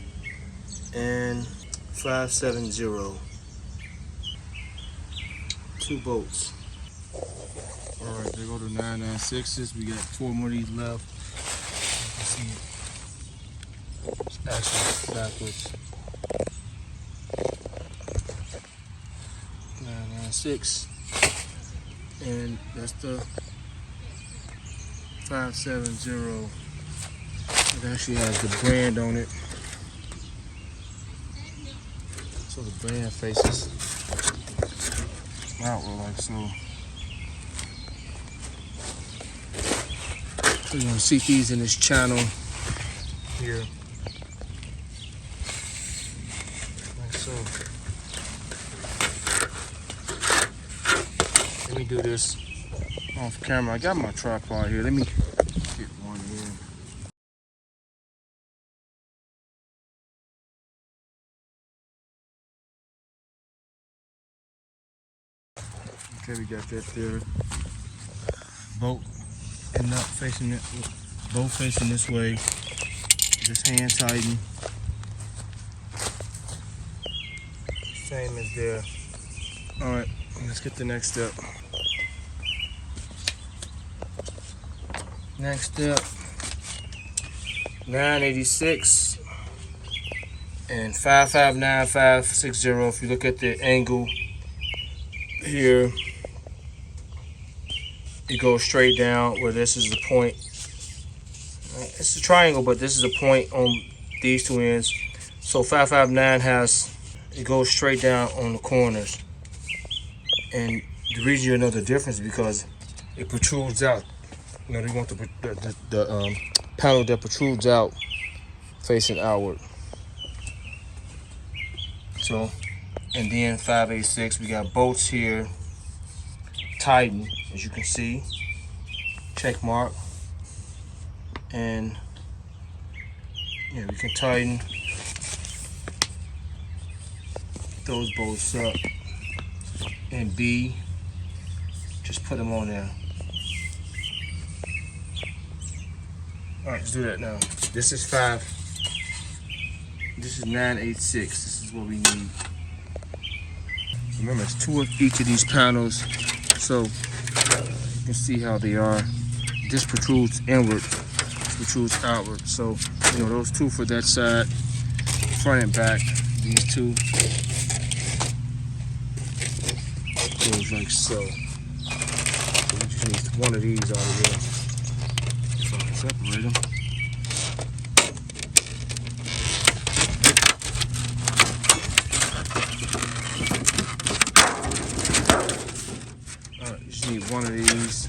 and 570, 2 bolts. Alright, there go to 996s. We got 4 more of these left. You can see it's actually backwards. 996. And that's the 570. It actually has the brand on it. So the brand faces outward like so. So you're gonna see these in this channel here. Like so. Let me do this off camera. I got my tripod here. Let me get one here. Okay, we got that there. Boat and nut facing it, both facing this way. Just hand tighten. Same as there. All right, let's get the next step. Next step, 986 and 559560. If you look at the angle here, it goes straight down where this is the point. It's a triangle, but this is a point on these two ends. So 559 it goes straight down on the corners. And the reason you know the difference is because it protrudes out. You know, they want the panel that protrudes out facing outward. So, and then 586, we got bolts here, tighten, as you can see, check mark, and yeah, we can tighten those bolts up, and B, just put them on there. All right, let's do that now. This is 986. This is what we need. Remember, it's 2 of each of these panels, so you can see how they are. This protrudes inward, this protrudes outward. So, you know, those 2 for that side, front and back, these 2. Goes like so. So we just need one of these out of here. So I can separate them. Alright, you just need one of these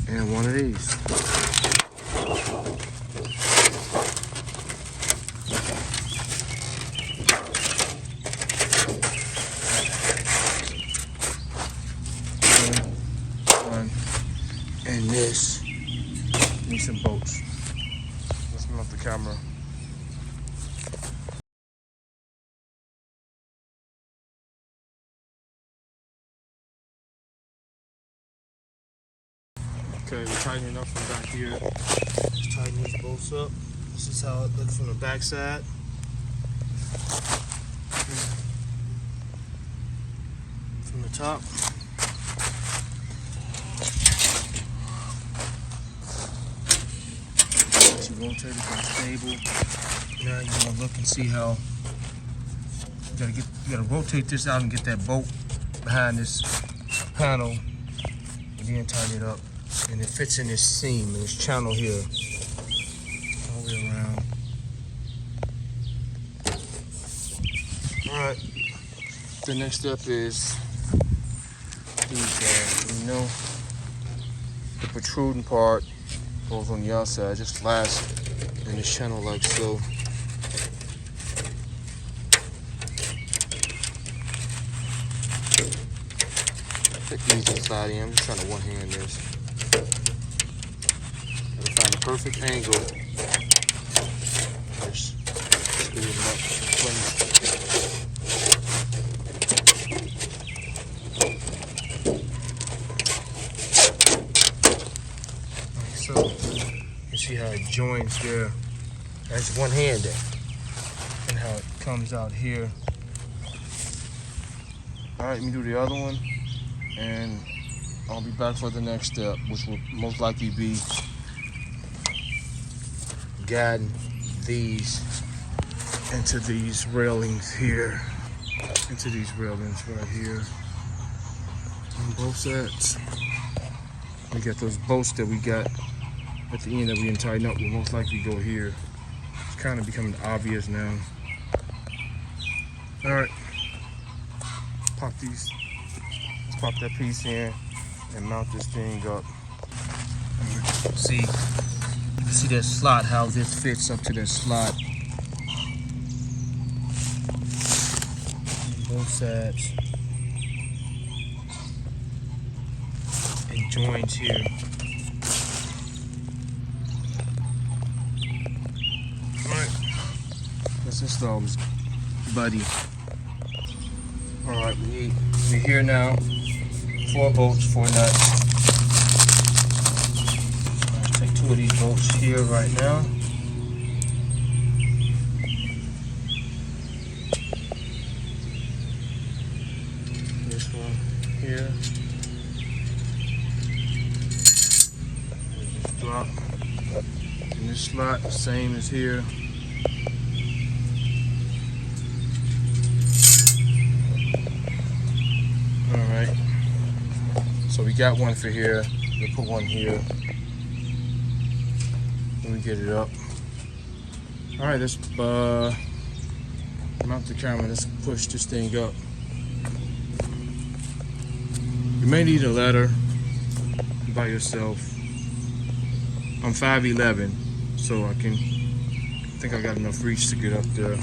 and one of these. And this needs some bolts. Let's mount the camera. Okay, we're tightening up from back here. Just tighten these bolts up. This is how it looks from the back side. From the top. Rotate it to stable. Now you're gonna look and see how you gotta rotate this out and get that bolt behind this panel, and then tighten it up. And it fits in this seam, in this channel here, all the way around. All right. The next step is these. You know, the protruding part goes on the outside, just slides in this channel like so. Easy to slide in. I'm just trying to one hand this. Gotta find the perfect angle. Just screw them up in place. Like so. You see how it joins there. That's one hand there. And how it comes out here. Alright, let me do the other one. And I'll be back for the next step, which will most likely be guiding these into these railings here. Into these railings right here. On both sides. We got those bolts that we got at the end that we didn't tighten up will most likely go here. It's kind of becoming obvious now. Alright. Pop these. Let's pop that piece in and mount this thing up. See that slot, how this fits up to that slot. Both sides. And joins here. Alright, let's install this buddy. Alright, we're here now. 4 bolts, 4 nuts. I'll take 2 of these bolts here right now. This one here. Just drop in this slot, same as here. Alright. So we got one for here. We'll put one here. Let me get it up. Alright, let's mount the camera. Let's push this thing up. You may need a ladder by yourself. I'm 5'11", so I think I got enough reach to get up there.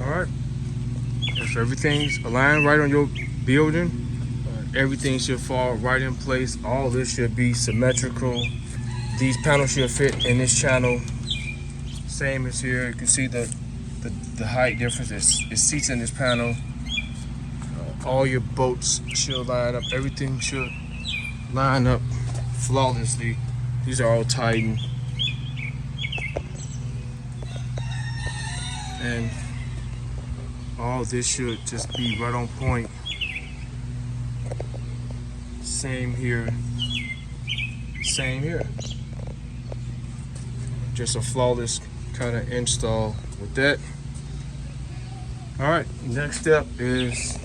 Alright, if everything's aligned right on your building, everything should fall right in place. All this should be symmetrical. These panels should fit in this channel. Same as here. You can see the height difference. It seats in this panel. All your bolts should line up. Everything should line up flawlessly. These are all tightened. And all this should just be right on point. Same here. Same here. Just a flawless kind of install with that. Alright, next step is,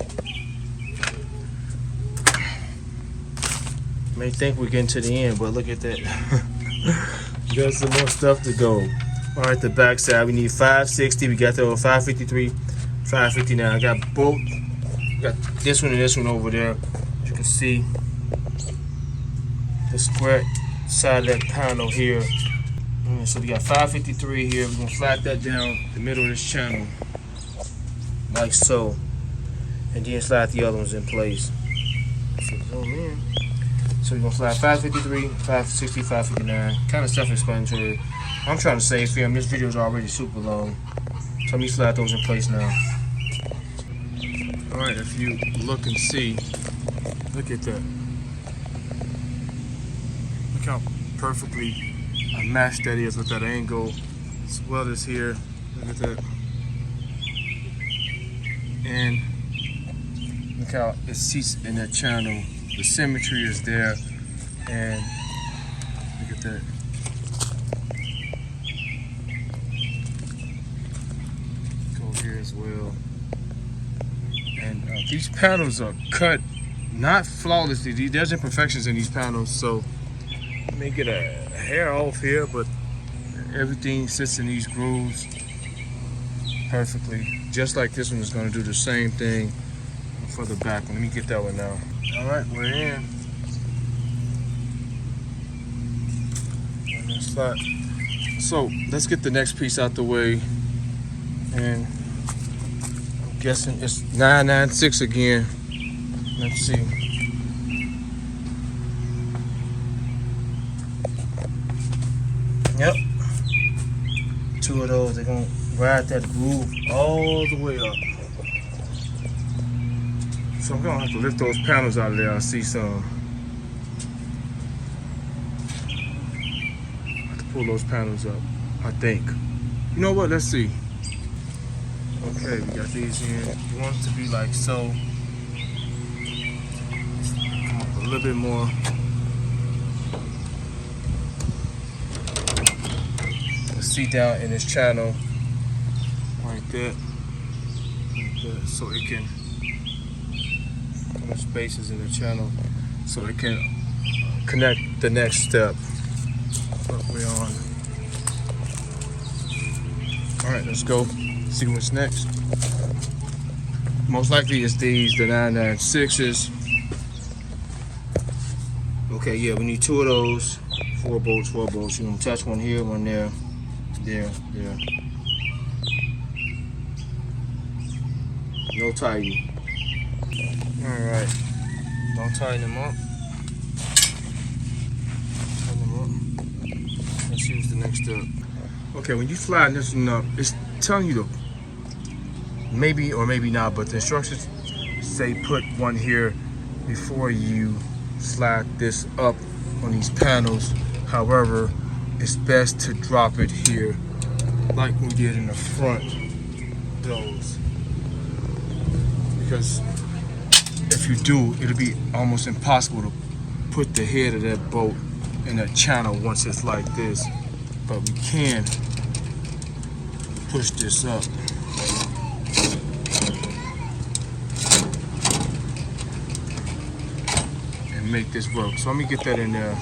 may think we're getting to the end, but look at that. We got some more stuff to go. Alright, the back side, we need 560. We got that over 553, 559. I got both. Got this one and this one over there. As you can see, the square side of that panel here. So we got 553 here. We're gonna flat that down the middle of this channel, like so, and then slide the other ones in place. So we're gonna slide 553, 560, 559. Kind of self-explanatory. I'm trying to save film. This video is already super long, so let me slide those in place now. All right, if you look and see, look at that. Look how perfectly matched that is with that angle, as well as here. Look at that. And look how it seats in that channel. The symmetry is there, and look at that. Go here as well. And these panels are cut not flawlessly. There's imperfections in these panels, so you may get a hair off here, but everything sits in these grooves perfectly. Just like this one is going to do the same thing for the back one. Let me get that one now. All right, we're in. So let's get the next piece out the way. And I'm guessing it's 996 again. Let's see. Yep. 2 of those, they're gonna ride that groove all the way up. So I'm gonna have to lift those panels out of there. I see some. I have to pull those panels up, I think. You know what? Let's see. Okay, we got these in. You want it to be like so. Come up a little bit more. See down in this channel like that, so it can put spaces in the channel so it can connect the next step that we're on. All right, let's go see what's next. Most likely it's these, the 996s. Okay, yeah, we need 2 of those. 4 bolts. You're gonna attach one here, one there. There. No tighten. Alright. Don't tighten them up. Let's see what's the next step. Okay, when you flatten this one up, it's telling you to maybe or maybe not, but the instructions say put one here before you slide this up on these panels. However, it's best to drop it here like we did in the front those, because if you do, it'll be almost impossible to put the head of that boat in that channel once it's like this. But we can push this up and make this work. So let me get that in there.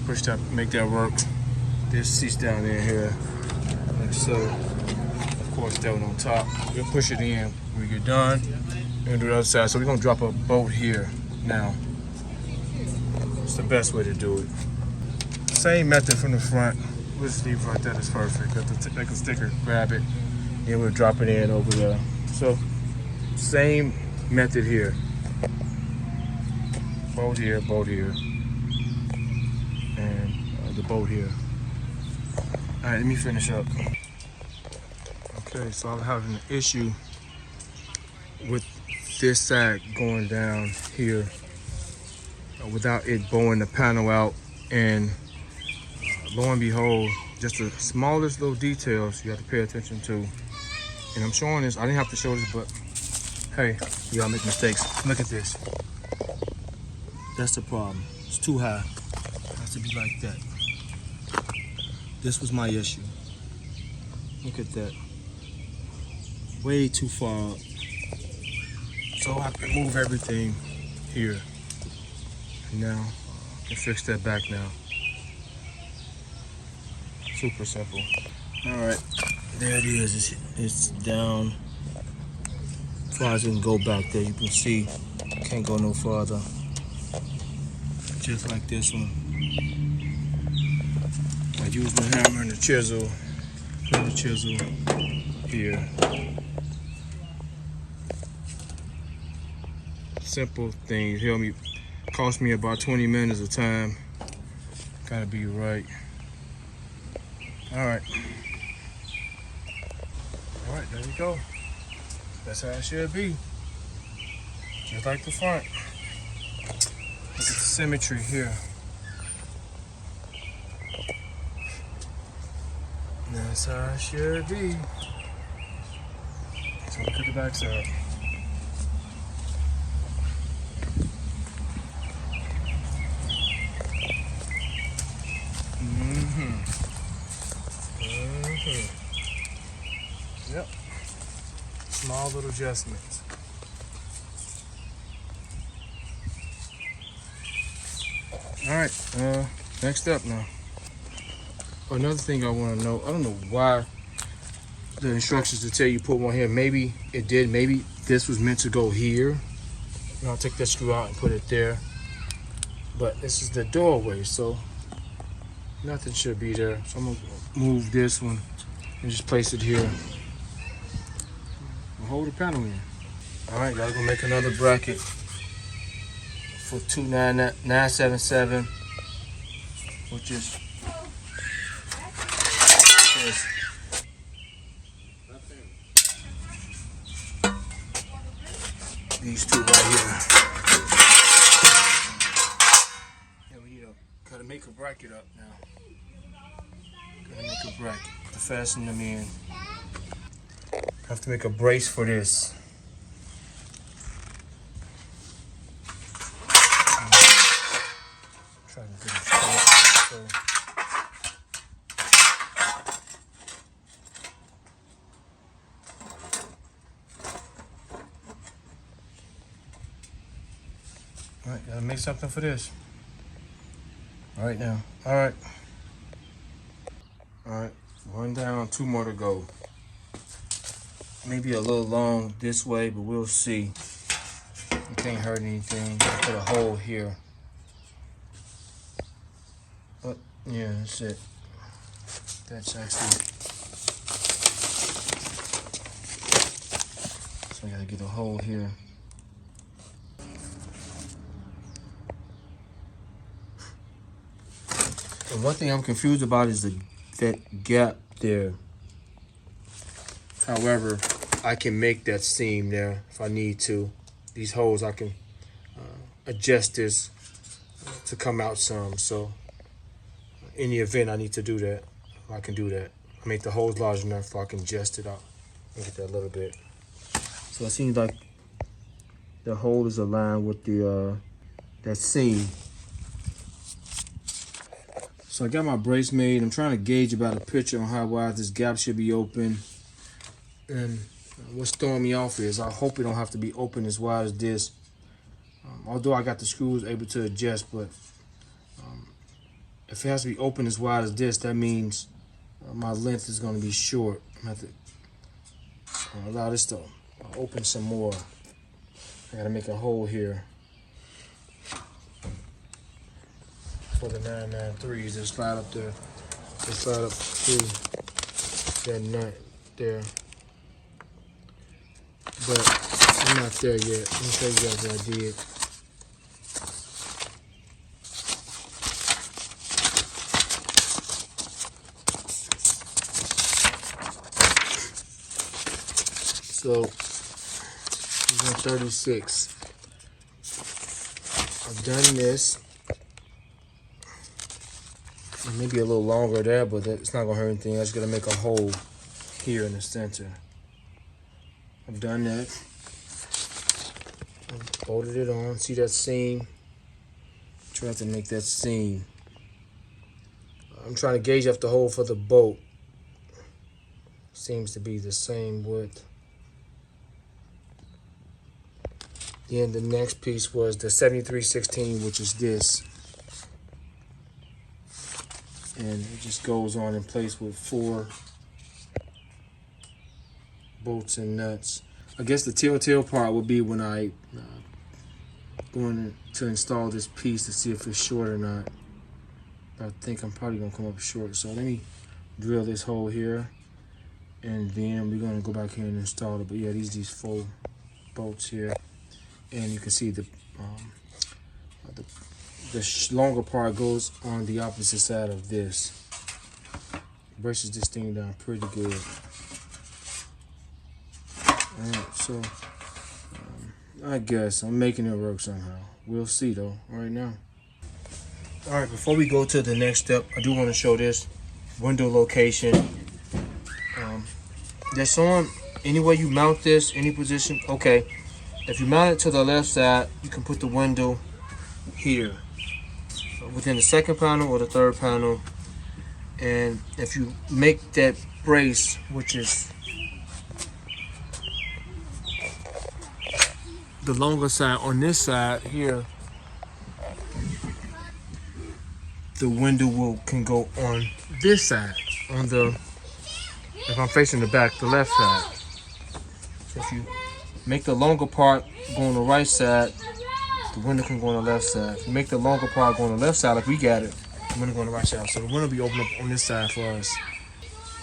Push that, make that work. There's seats down in here, like so. Of course, that one on top. We'll push it in when we get done. We're gonna do the other side. So we're gonna drop a bolt here now. It's the best way to do it. Same method from the front. We'll just leave it like that. Is perfect. Got the like a sticker. Grab it. Then we'll drop it in over there. So same method here. Bolt here. And the boat here. All right, let me finish up. Okay, so I'm having an issue with this side going down here without it bowing the panel out, and lo and behold, just the smallest little details you have to pay attention to. And I'm showing this, I didn't have to show this, but hey, you gotta make mistakes. Look at this. That's the problem. It's too high. It has to be like that. This was my issue. Look at that. Way too far up. So I can move everything here. And now I can fix that back now. Super simple. All right, there it is. It's down. As far as it can go back there, you can see can't go no farther. Just like this one. I use my hammer and the chisel. Put the chisel here. Simple things. Help me. Cost me about 20 minutes of time. Gotta be right. All right, there we go. That's how it should be. Just like the front. Look at the symmetry here. That's how it should be. So look at the back side. Yep. Small little adjustments. All right, next up now. Another thing I want to know, I don't know why the instructions to tell you put one here. Maybe it did, maybe this was meant to go here. And I'll take that screw out and put it there. But this is the doorway, so nothing should be there. So I'm gonna move this one and just place it here. We'll hold the panel in. All right, gotta go make another bracket for 29977, which is this. These two right here. Yeah, we need gotta make a bracket up now. Gotta make a bracket to fasten them in. I have to make a brace for this. Try to get it straight. All right, gotta make something for this. All right now. All right. All right, one down, 2 more to go. Maybe a little long this way, but we'll see. It can't hurt anything. I'll put a hole here. But yeah, that's it. That's actually. So I gotta get a hole here. And one thing I'm confused about is that gap there. However, I can make that seam there if I need to. These holes, I can adjust this to come out some. So in the event I need to do that, I can do that. I make the holes large enough so I can adjust it out. Look at that a little bit. So it seems like the hole is aligned with the that seam. So I got my brace made. I'm trying to gauge about a picture on how wide this gap should be open. And what's throwing me off is I hope it don't have to be open as wide as this. Although I got the screws able to adjust, but if it has to be open as wide as this, that means my length is going to be short. I'm going to have to allow this to open some more. I got to make a hole here for the 993s that slide up there. They slide up through that nut there. But I'm not there yet. Let me show you guys what I did. So, we're on 36. I've done this. Maybe a little longer there, but it's not gonna hurt anything. I just gotta make a hole here in the center. I've done that. I've bolted it on. See that seam? Try to make that seam. I'm trying to gauge up the hole for the bolt. Seems to be the same width. Then the next piece was the 7316, which is this. And it just goes on in place with 4 bolts and nuts. I guess the telltale part would be when I going to install this piece to see if it's short or not. I think I'm probably gonna come up short. So let me drill this hole here, and then we're gonna go back here and install it. But yeah, these 4 bolts here, and you can see the longer part goes on the opposite side of this. Braces this thing down pretty good. Alright, so I guess I'm making it work somehow. We'll see though, right now. Alright, before we go to the next step, I do want to show this window location. That's on any way you mount this, any position. Okay, if you mount it to the left side, you can put the window here, within the second panel or the third panel. And if you make that brace, which is the longer side on this side here, the window can go on this side, on the, if I'm facing the back, the left side. So if you make the longer part go on the right side, the window can go on the left side. If you make the longer part go on the left side, like we got it, the window go on the right side. So the window will be open up on this side for us.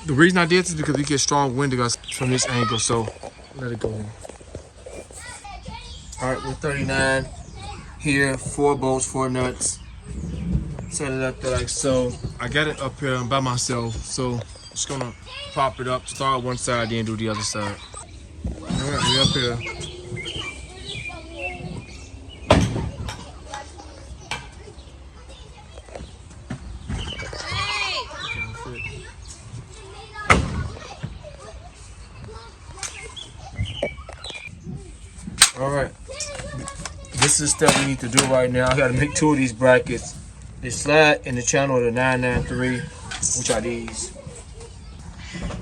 The reason I did this is because we get strong wind gusts from this angle, so let it go in. All right, we're 39 here, 4 bolts, 4 nuts. Set it up there like so. I got it up here by myself, so I'm just gonna pop it up, start one side, then do the other side. All right, we up here. All right. This is the step we need to do right now. I got to make 2 of these brackets. They slide in the channel of the 993, which are these.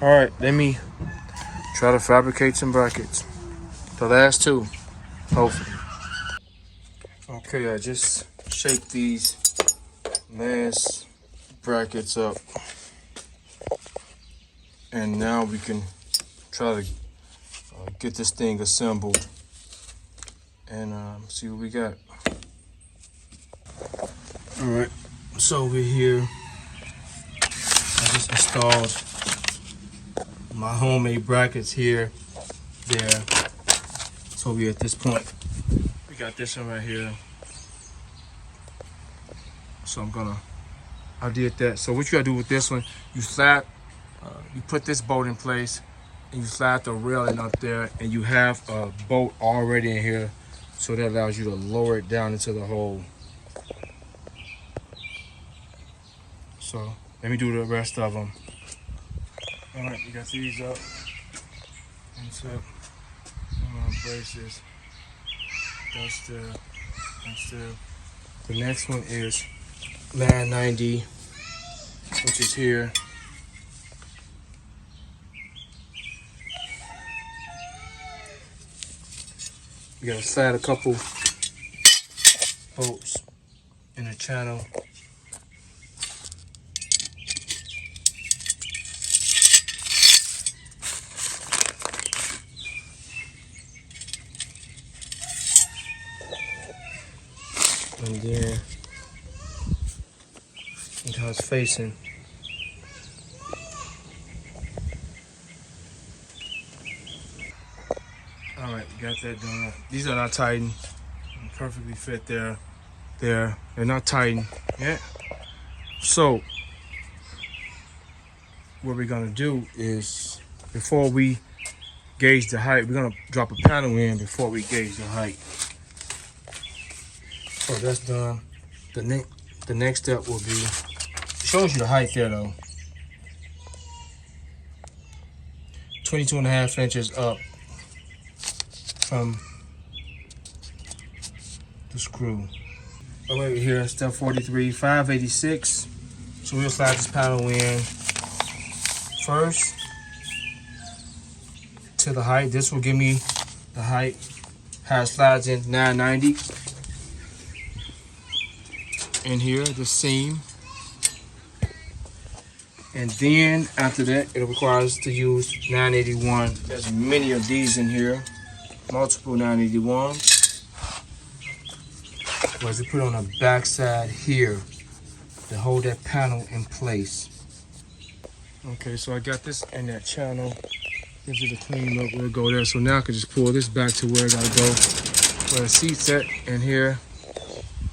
All right, let me try to fabricate some brackets. The last 2, hopefully. Okay, I just shaped these last brackets up. And now we can try to get this thing assembled and see what we got. All right, so over here, I just installed my homemade brackets here, there. So we at this point, we got this one right here. So I did that. So what you gotta do with this one, you slide, you put this bolt in place, and you slide the railing up there, and you have a bolt already in here, so that allows you to lower it down into the hole. So let me do the rest of them. All right, we got these up. That's up. Braces. That's there. The next one is line 90, which is here. You gotta slide a couple bolts in the channel. And then look how it's facing. All right, got that done. These are not tightened. Perfectly fit there. They're not tightened yet. So what we're gonna do is, before we gauge the height, we're gonna drop a panel in before we gauge the height. So that's done. The next step will be, it shows you the height there though. 22.5 inches up from the screw. Over here, step 43, 586. So we'll slide this panel in first to the height. This will give me the height, how it slides in 990. In here, the seam. And then after that, it requires us to use 981. There's many of these in here, multiple 981s. Was to put on the back side here to hold that panel in place. Okay, so I got this in that channel. Gives it a clean look. We'll go there. So now I can just pull this back to where I gotta go. Where the seat's at in here.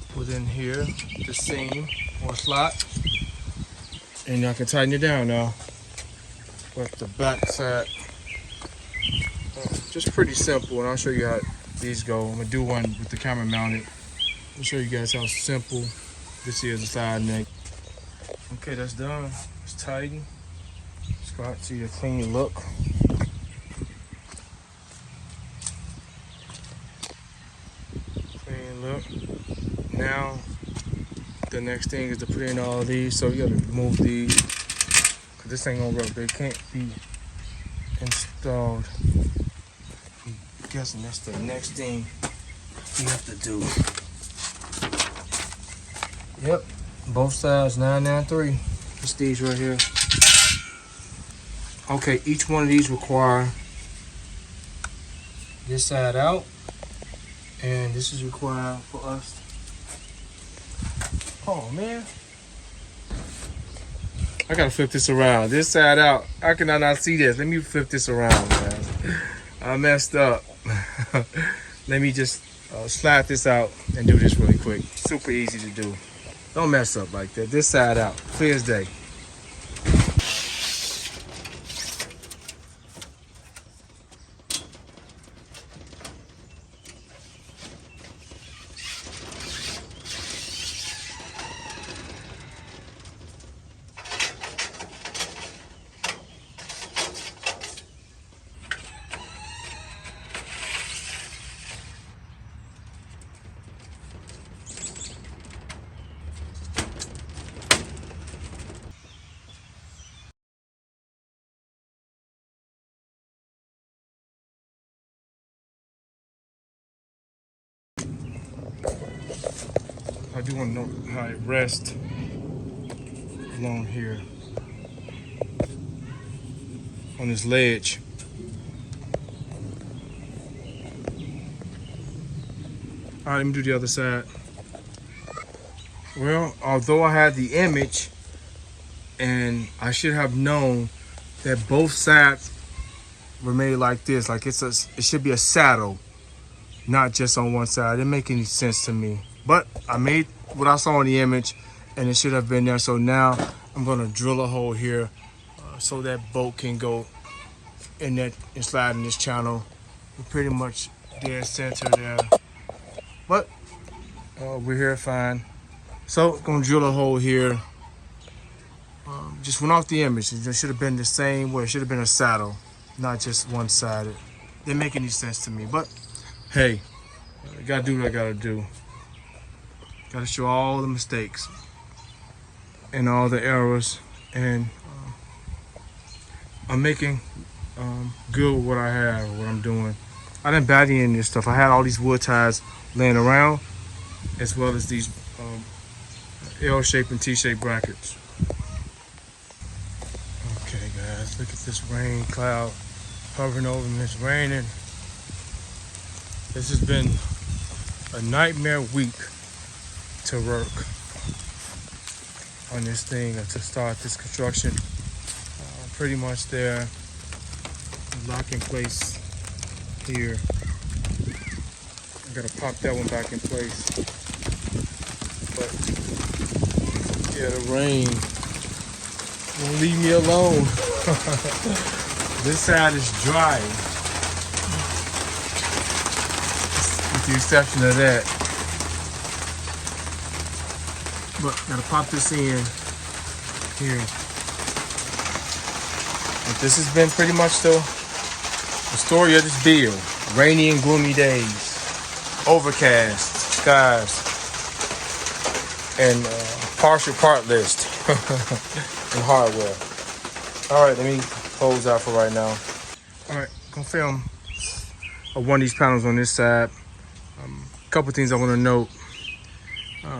Put in here the seam or slot, and I can tighten it down now. With the back side, just pretty simple. And I'll show you how these go. I'm gonna do one with the camera mounted. I'll show you guys how simple this is, the side neck. Okay, that's done. It's tightened. Let's go out to your clean look. Clean look. Now, the next thing is to put in all of these. So you gotta remove these, cause this ain't gonna work. They can't be installed. I'm guessing that's the next thing you have to do. Yep, both sides 993. It's these right here. Okay, each one of these require this side out, and this is required for us. Oh man, I gotta flip this around. This side out. How can I not see this? Let me flip this around, guys. I messed up. Let me just slide this out and do this really quick. Super easy to do. Don't mess up like that. This side out, clear as day. do want to know how it rests along here on this ledge. All right, let me do the other side. Well, although I had the image, and I should have known that both sides were made like this, like it should be a saddle, not just on one side. It didn't make any sense to me. But I made what I saw in the image, and it should have been there. So now I'm gonna drill a hole here so that boat can go in that and slide in this channel. We're pretty much dead center there, but we're here fine. So gonna drill a hole here. Just went off the image. It should have been the same way. It should have been a saddle, not just one-sided. Didn't make any sense to me, but hey, I gotta do what I gotta do. Gotta show all the mistakes and all the errors, and I'm making good with what I have, what I'm doing. I didn't buy any of this stuff. I had all these wood ties laying around, as well as these L-shaped and T-shaped brackets. Okay, guys, look at this rain cloud hovering over me. It's raining. This has been a nightmare week to work on this thing, to start this construction. Pretty much there. Lock in place here. I gotta pop that one back in place. But yeah, the rain won't leave me alone. This side is dry, with the exception of that. But gotta pop this in here. But this has been pretty much the story of this build. Rainy and gloomy days, overcast skies, and partial part list and hardware. All right, let me close out for right now. All right, gonna film one of these panels on this side. A couple things I want to note.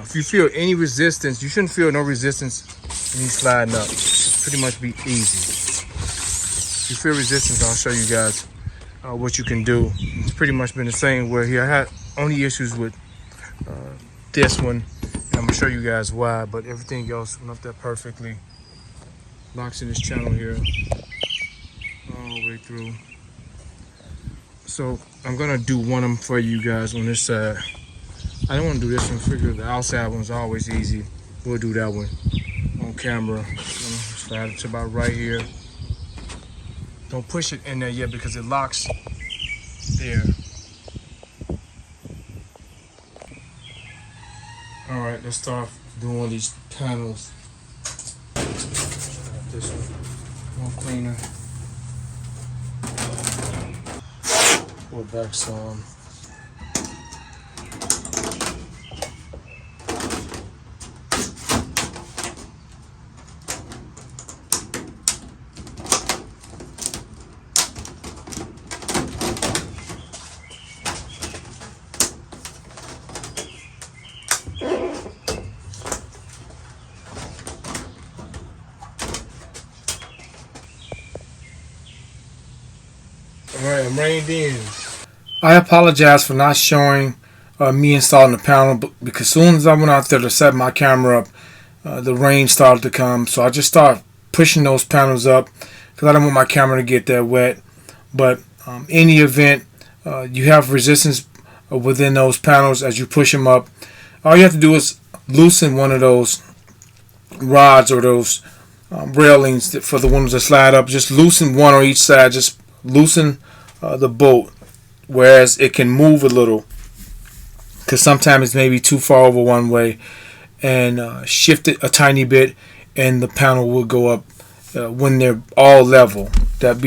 If you feel any resistance, you shouldn't feel no resistance when you sliding up. It's pretty much be easy. If you feel resistance, I'll show you guys what you can do. It's pretty much been the same way here. I had only issues with this one, and I'm gonna show you guys why, but everything else went up there perfectly. Locks in this channel here all the way through. So I'm gonna do one of them for you guys on this side. I don't want to do this one. Figure the outside one's always easy. We'll do that one on camera. Slide it to about right here. Don't push it in there yet because it locks there. All right, let's start doing one of these panels. This one, more cleaner. Pull back some. Alright, I'm reined in. I apologize for not showing me installing the panel, because as soon as I went out there to set my camera up, the rain started to come. So I just started pushing those panels up because I don't want my camera to get that wet. But in any event, you have resistance within those panels as you push them up. All you have to do is loosen one of those rods or those railings for the ones that slide up. Just loosen one on each side. Just loosen the bolt, whereas it can move a little, because sometimes it's maybe too far over one way, and shift it a tiny bit, and the panel will go up when they're all level. That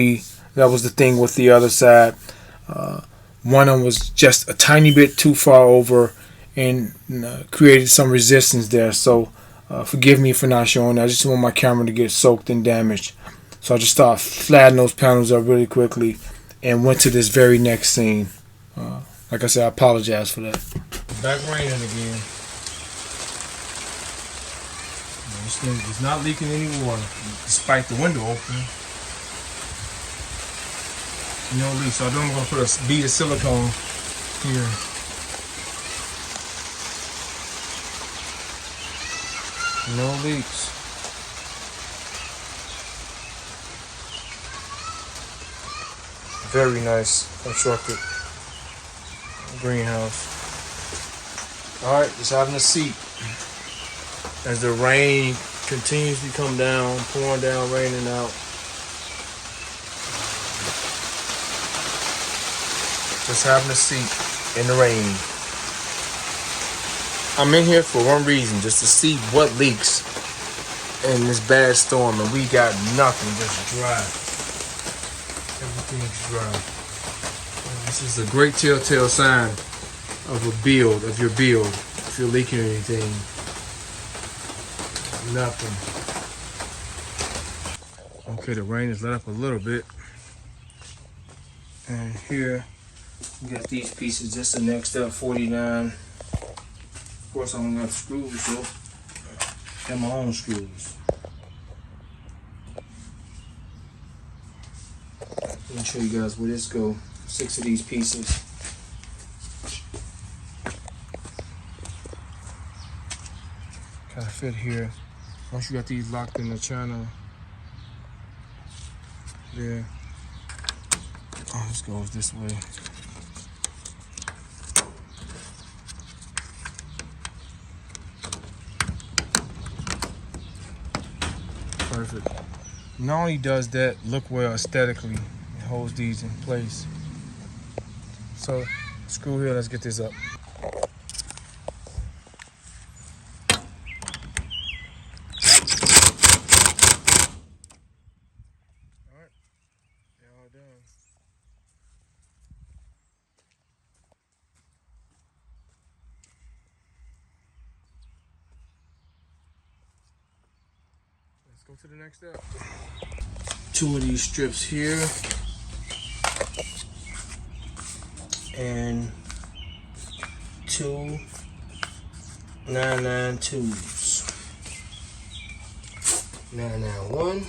was the thing with the other side. One of them was just a tiny bit too far over and created some resistance there. So forgive me for not showing that. I just want my camera to get soaked and damaged. So I just started flattening those panels up really quickly and went to this very next scene. Like I said, I apologize for that. Back raining again. This thing is not leaking any water, despite the window open. No leaks. So I'm gonna put a bead of silicone here. No leaks. Very nice constructed greenhouse. Alright, just having a seat as the rain continues to come down, pouring down, raining out. Just having a seat in the rain. I'm in here for one reason, just to see what leaks in this bad storm, and we got nothing, just dry. Everything's dry. This is a great telltale sign of a build, of your build, if you're leaking anything. Nothing. Okay, the rain has let up a little bit. And here, we got these pieces, just the next step, 49. Of course, I don't got screws, so I got my own screws. Let me show you guys where this go. 6 of these pieces. Kind of fit here. Once you got these locked in the channel, there. Oh, this goes this way. Perfect. Not only does that look well aesthetically, it holds these in place. So, screw here, let's get this up. Alright, they're all done. Let's go to the next step. 2 of these strips here. And 2 992s. 991.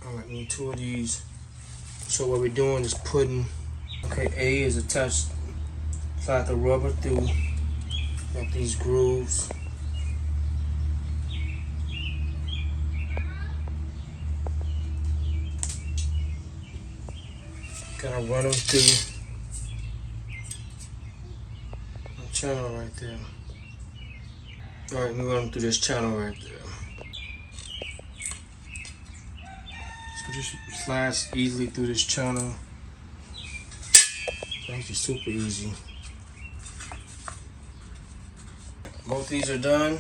Alright, need 2 of these. So what we're doing is putting, okay, A is attached, slide the rubber through, got these grooves. Gotta run them through the channel right there. Alright, we run them through this channel right there. So just slides easily through this channel. It's actually super easy. Both these are done.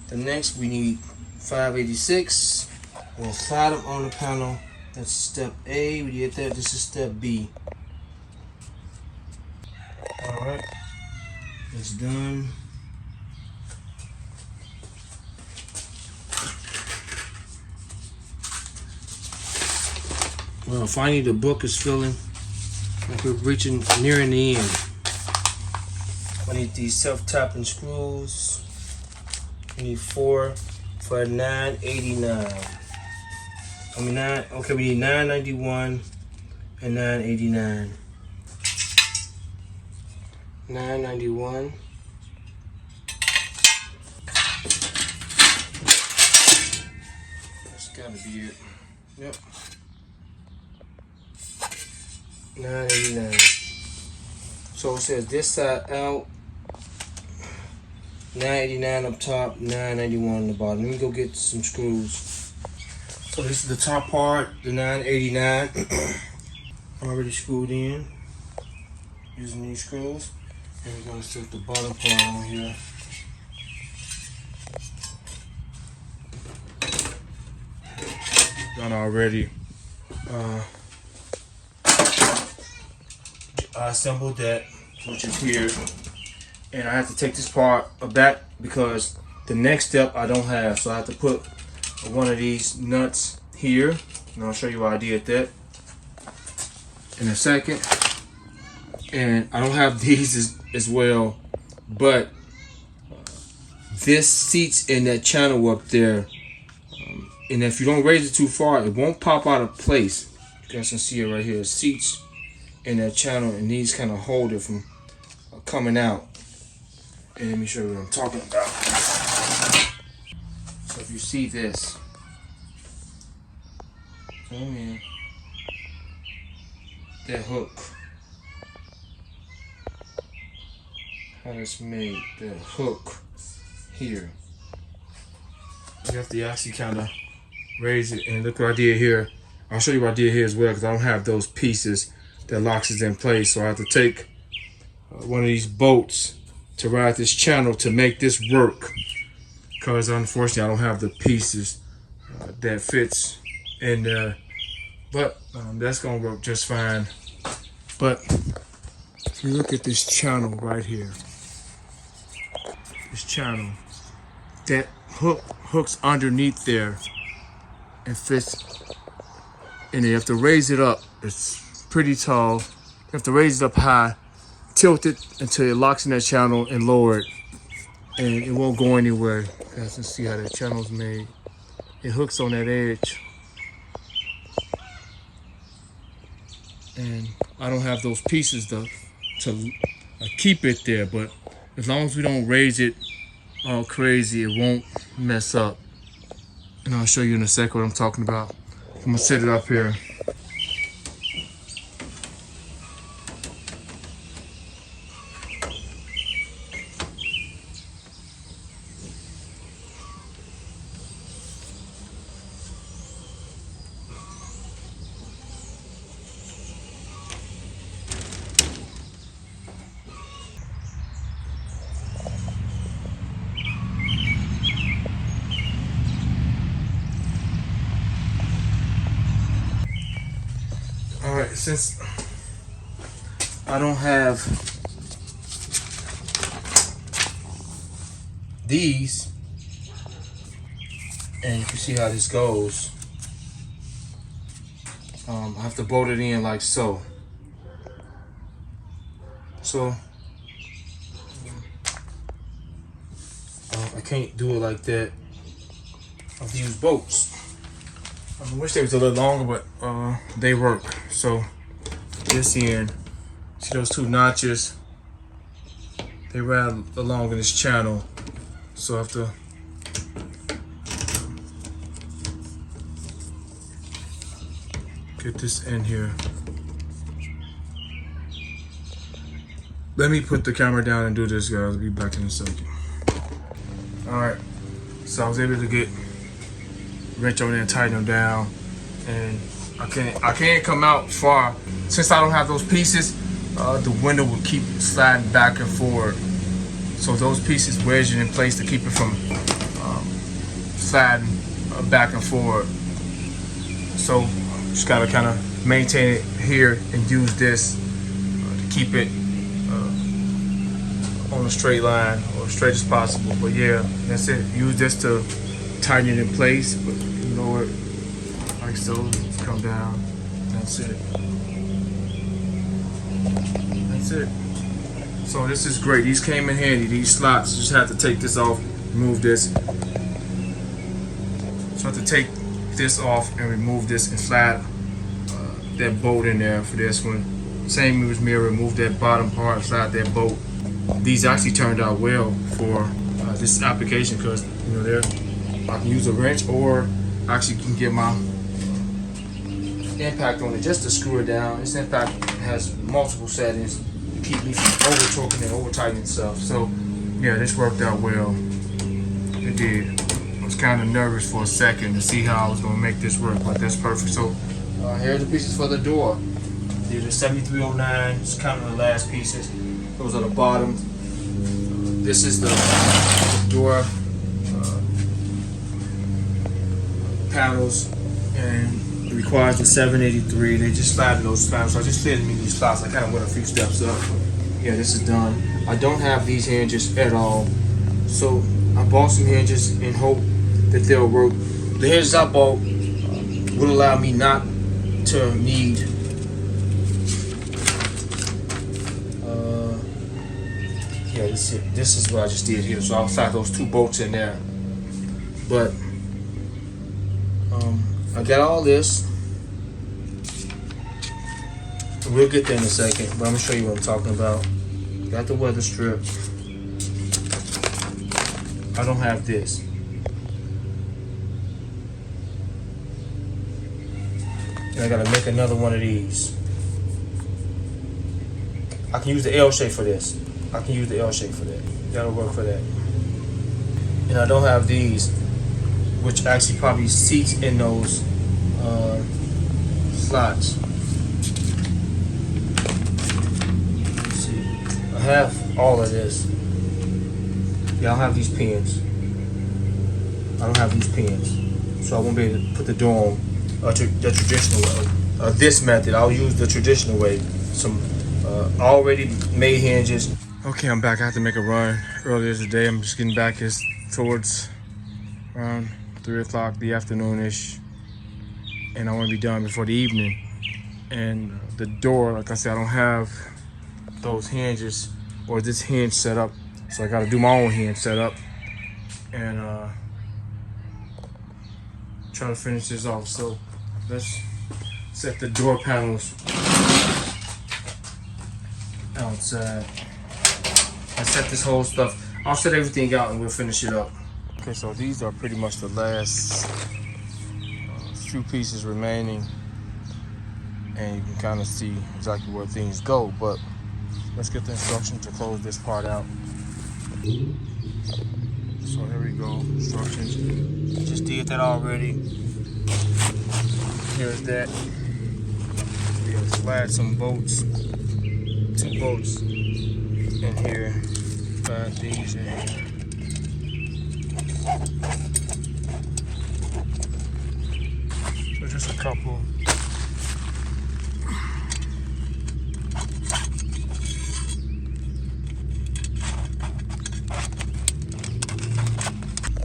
The next we need 586. We'll slide them on the panel. That's step A. We did that. This is step B. Alright. It's done. Well, finally the book is filling. Like we're reaching nearing the end. I need these self-tapping screws. We need 4 for $9.89. I mean, okay, we need $9.91 and $9.89. $9.91. That's gotta be it. Yep. $9.89. So it says this side out, $9.89 up top, $9.91 on the bottom. Let me go get some screws. So this is the top part, the $9.89. Already screwed in using these screws. And we're gonna set the bottom part on here. Done already. I assembled that, which is here, and I have to take this part back because the next step I don't have, so I have to put one of these nuts here, and I'll show you why I did that. in a second. And I don't have these as well, but this seats in that channel up there, and if you don't raise it too far, it won't pop out of place. You guys can see it right here. It seats in that channel, and these kind of hold it from coming out. And let me show you what I'm talking about. So if you see this, zoom in, that hook, how it's made, the hook here. You have to actually kind of raise it, and look what I did here. I'll show you what I did here as well, because I don't have those pieces that locks it in place. So I have to take one of these bolts to ride this channel to make this work, because unfortunately I don't have the pieces that fits in there. But that's gonna work just fine. But if you look at this channel right here, this channel, that hooks underneath there and fits in there. You have to raise it up. It's pretty tall. You have to raise it up high, tilt it until it locks in that channel, and lower it, and it won't go anywhere. You guys can see how that channel's made. It hooks on that edge, and I don't have those pieces to keep it there, but as long as we don't raise it all crazy, it won't mess up. And I'll show you in a second what I'm talking about. I'm gonna set it up here. Alright, since I don't have these, and you can see how this goes, I have to bolt it in like so. So I can't do it like that. I have to use bolts. I wish they was a little longer, but they work. So this end, see those two notches? They ride along in this channel. So I have to get this in here. Let me put the camera down and do this, guys. I'll be back in a second. All right, so I was able to get wrench on there and tighten them down, and I can't come out far since I don't have those pieces. The window will keep sliding back and forward, so those pieces wedge it in place to keep it from sliding back and forward. So just gotta kind of maintain it here and use this to keep it on a straight line, or as straight as possible. But yeah, that's it. Use this to tighten it in place, but you lower it like so, come down. That's it. That's it. So this is great. These came in handy, these slots. Just have to take this off, remove this. So I have to take this off and remove this and slide that bolt in there for this one. Same as me, remove that bottom part, slide that bolt. These actually turned out well for this application, because you know I can use a wrench, or actually can get my impact on it just to screw it down. This impact has multiple settings to keep me from over torquing and over tightening stuff. So yeah, this worked out well. It did. I was kind of nervous for a second to see how I was going to make this work, but that's perfect. So here are the pieces for the door. These are 7309. It's kind of the last pieces. Those are the bottom. This is the door panels, and it requires the 783. They just slide in those panels. So I just fitted me these slots. I kind of went a few steps up. Yeah, this is done. I don't have these hinges at all, so I bought some hinges in hope that they'll work. The hinges I bought will allow me not to need this is what I just did here. So I'll slide those 2 bolts in there. But I got all this. We'll get there in a second, but I'm gonna show you what I'm talking about. Got the weather strip. I don't have this. And I gotta make another one of these. I can use the L shape for this. I can use the L shape for that. That'll work for that. And I don't have these, which actually probably seats in those slots. Let's see. I have all of this. Yeah, I don't have these pins. I don't have these pins. So I won't be able to put the door on the traditional way. This method, I'll use the traditional way. Some already made hinges. Okay, I'm back. I had to make a run earlier today. I'm just getting back. It's towards around 3 o'clock the afternoon-ish. And I want to be done before the evening. And the door, like I said, I don't have those hinges or this hinge set up. So I got to do my own hinge setup. And try to finish this off. So let's set the door panels outside. I set this whole stuff. I'll set everything out and we'll finish it up. Okay, so these are pretty much the last few pieces remaining, and you can kind of see exactly where things go. But let's get the instructions to close this part out. So here we go, instructions. I just did that already. Here's that. We'll slide some bolts, 2 bolts in here. Slide these in here. So just a couple.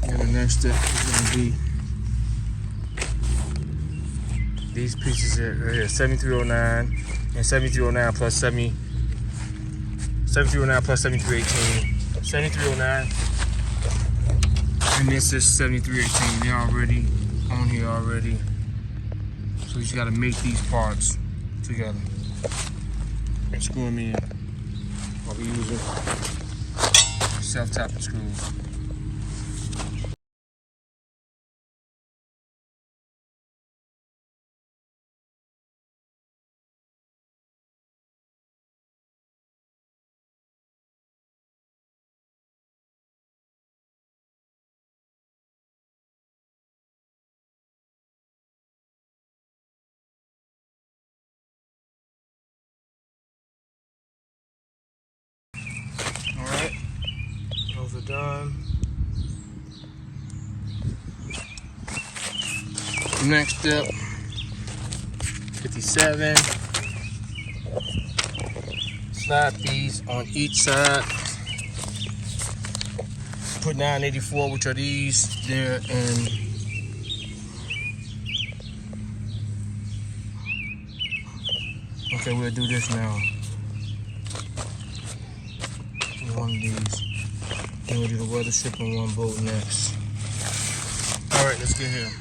And the next step is going to be these pieces here, 7309 and 7309 plus 7309 plus 7318. 7309 and this is 7318. They're already on here already. So you just gotta make these parts together and screw them in. I'll be using self-tapping screws. Alright, those are done. Next step, 57. Slide these on each side. Put 984, which are these there, and okay, we'll do this now. One of these. Then we'll do the weather strip on 1 bolt next. Alright, let's get here.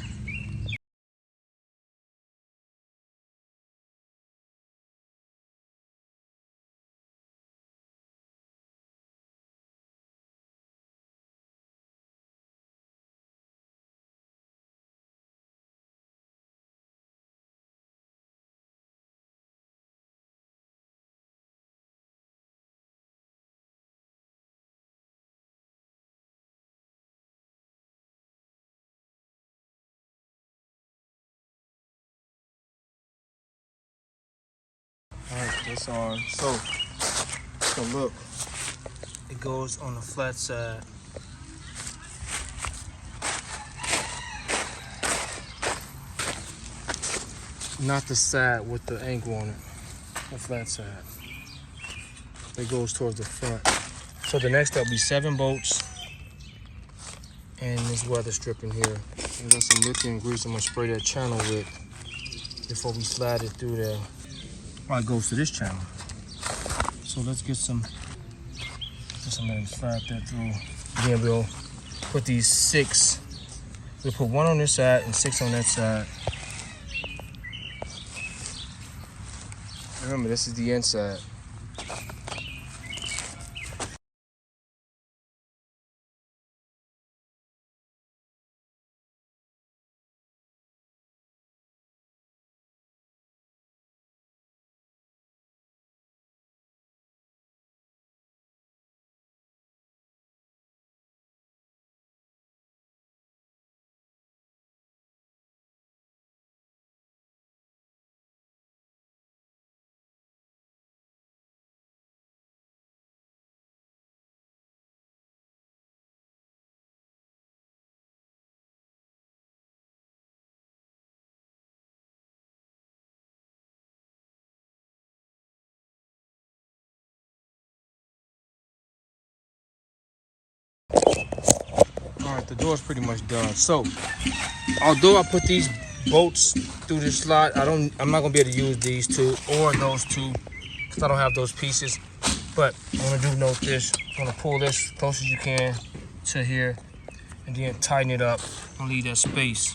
Alright, that's on. So look, it goes on the flat side. Not the side with the angle on it, the flat side. It goes towards the front. So the next step will be 7 bolts and this weather strip in here. I got some lithium grease I'm gonna spray that channel with before we slide it through there. Well, it goes to this channel. So let's get some Just gonna let him slide that through. Then we'll put these 6. We'll put 1 on this side and 6 on that side. Remember, this is the inside. All right, the door's pretty much done. So, although I put these bolts through this slot, I'm not gonna be able to use these 2 or those 2 because I don't have those pieces. But I'm gonna do note this. I'm gonna pull this as close as you can to here, and then tighten it up. I'm gonna leave that space.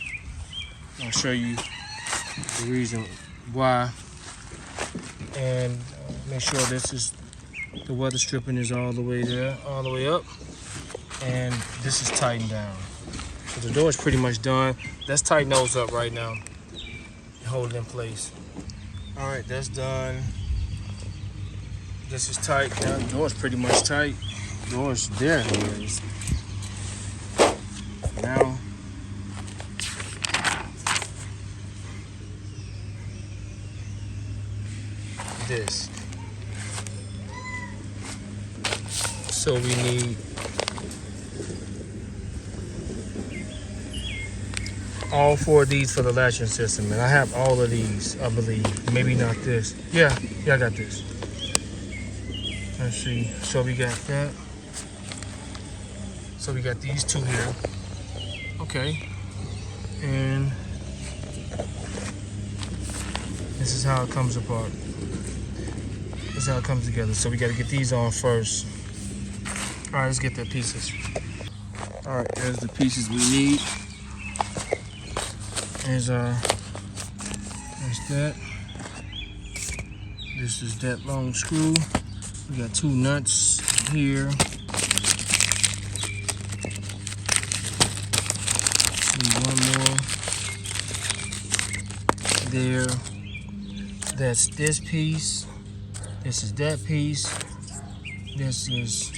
I'll show you the reason why, and make sure the weather stripping is all the way there, all the way up. And this is tightened down. So the door is pretty much done. Let's tighten those up right now and hold it in place. All right, that's done. This is tight. Now the door is pretty much tight. The door is there. It is. Now, this. So we need all 4 of these for the latching system, and I have all of these, I believe. Maybe not this. Yeah, I got this. Let's see. So we got that. So we got these 2 here. Okay. And this is how it comes apart. This is how it comes together. So we got to get these on first. All right, let's get the pieces. All right, there's the pieces we need. There's that. This is that long screw. We got 2 nuts here. See, 1 more there. That's this piece. This is that piece. This is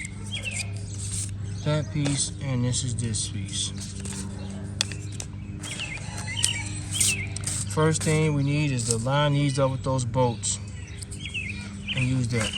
that piece, and this is this piece. First thing we need is to line these up with those bolts and use that.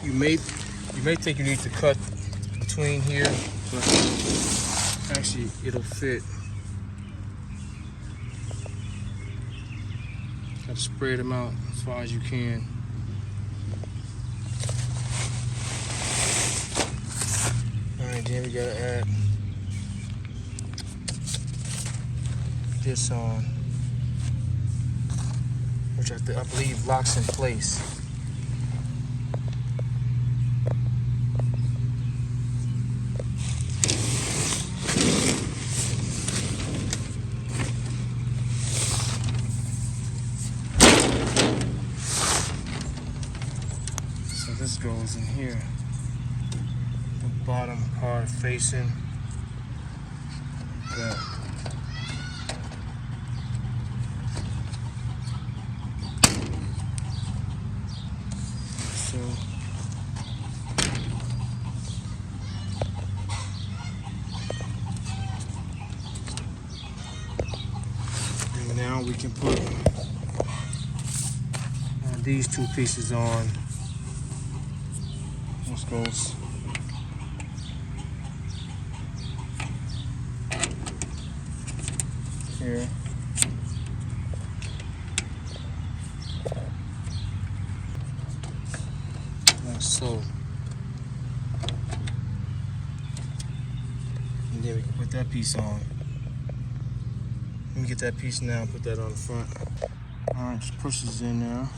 You may think you need to cut between here, but actually it'll fit. Gotta spread them out as far as you can. Alright, then we gotta add this on, which I believe locks in place. This goes in here, the bottom part facing that. So and now we can put these 2 pieces on. Goes here. Like so. And then we can put that piece on. Let me get that piece now and put that on the front. Alright, just push this in now.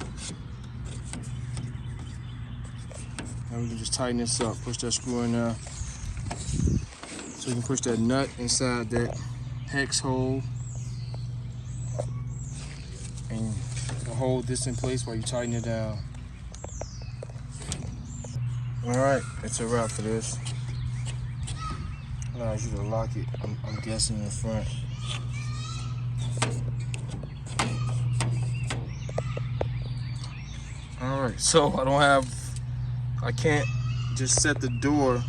Now we can just tighten this up. Push that screw in there. So you can push that nut inside that hex hole. And hold this in place while you tighten it down. Alright, that's a wrap for this. Allows you to lock it, I'm guessing, in the front. Alright, so I can't just set the door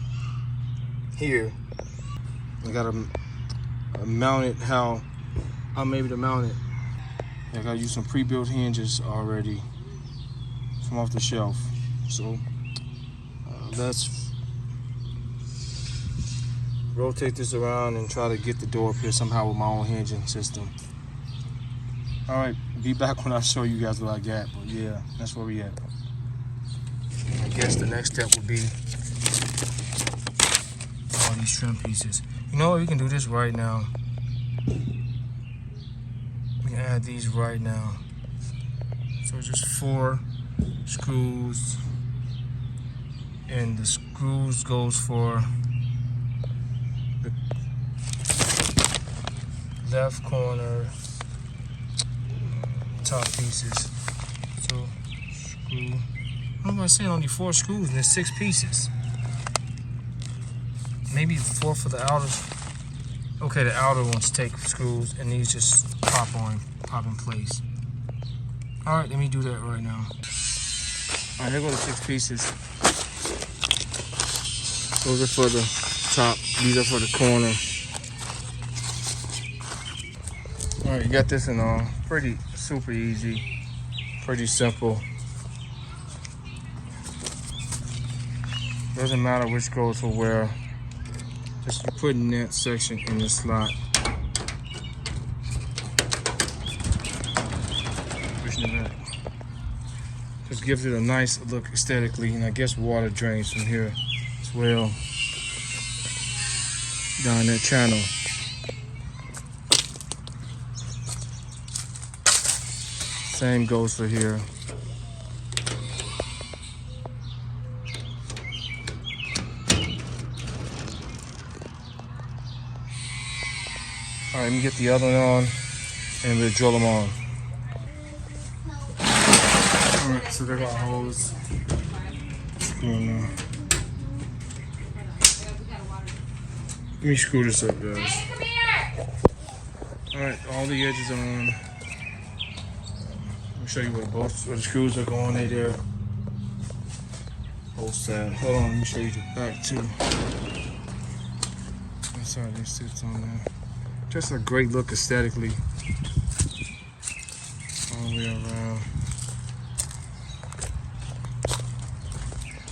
here. I gotta mount it how I'm able to mount it. I gotta use some pre-built hinges already from off the shelf. So let's rotate this around and try to get the door up here somehow with my own hinging system. Alright, be back when I show you guys what I got, but yeah, that's where we at. I guess the next step would be all these trim pieces. You know what, we can do this right now. We can add these right now. So just 4 screws, and the screws goes for the left corner top pieces. So screw, what am I saying, only 4 screws and there's 6 pieces. Maybe 4 for the outer. Okay, the outer ones take screws and these just pop in place. Alright, let me do that right now. Alright, here go the 6 pieces. Those are for the top, these are for the corner. Alright, you got this and all. Pretty super easy, pretty simple. Doesn't matter which goes for where. Just you putting that section in the slot. Pushing it back. Just gives it a nice look aesthetically, and I guess water drains from here as well down that channel. Same goes for here. All right, let me get the other one on and we'll drill them on. All right, so they got holes. Let me screw this up, guys. All right, all the edges are on. I'll show you where the screws are going. They there. Both sides. Hold on, let me show you the back too. That's how they sit on there. Just a great look aesthetically. All the way around.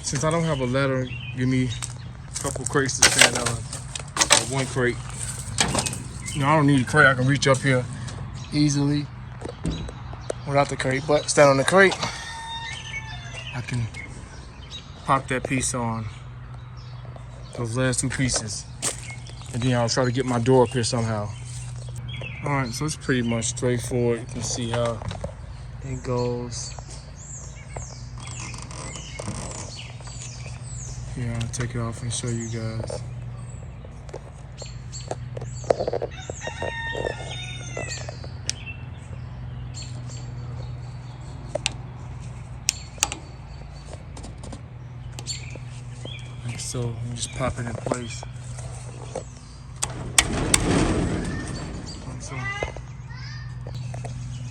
Since I don't have a ladder, give me a couple crates to stand on. Or 1 crate. You know, I don't need a crate. I can reach up here easily without the crate, but stand on the crate, I can pop that piece on, those last 2 pieces, and then I'll try to get my door up here somehow. All right, so it's pretty much straightforward. You can see how it goes. Yeah, I'll take it off and show you guys. So you just pop it in place.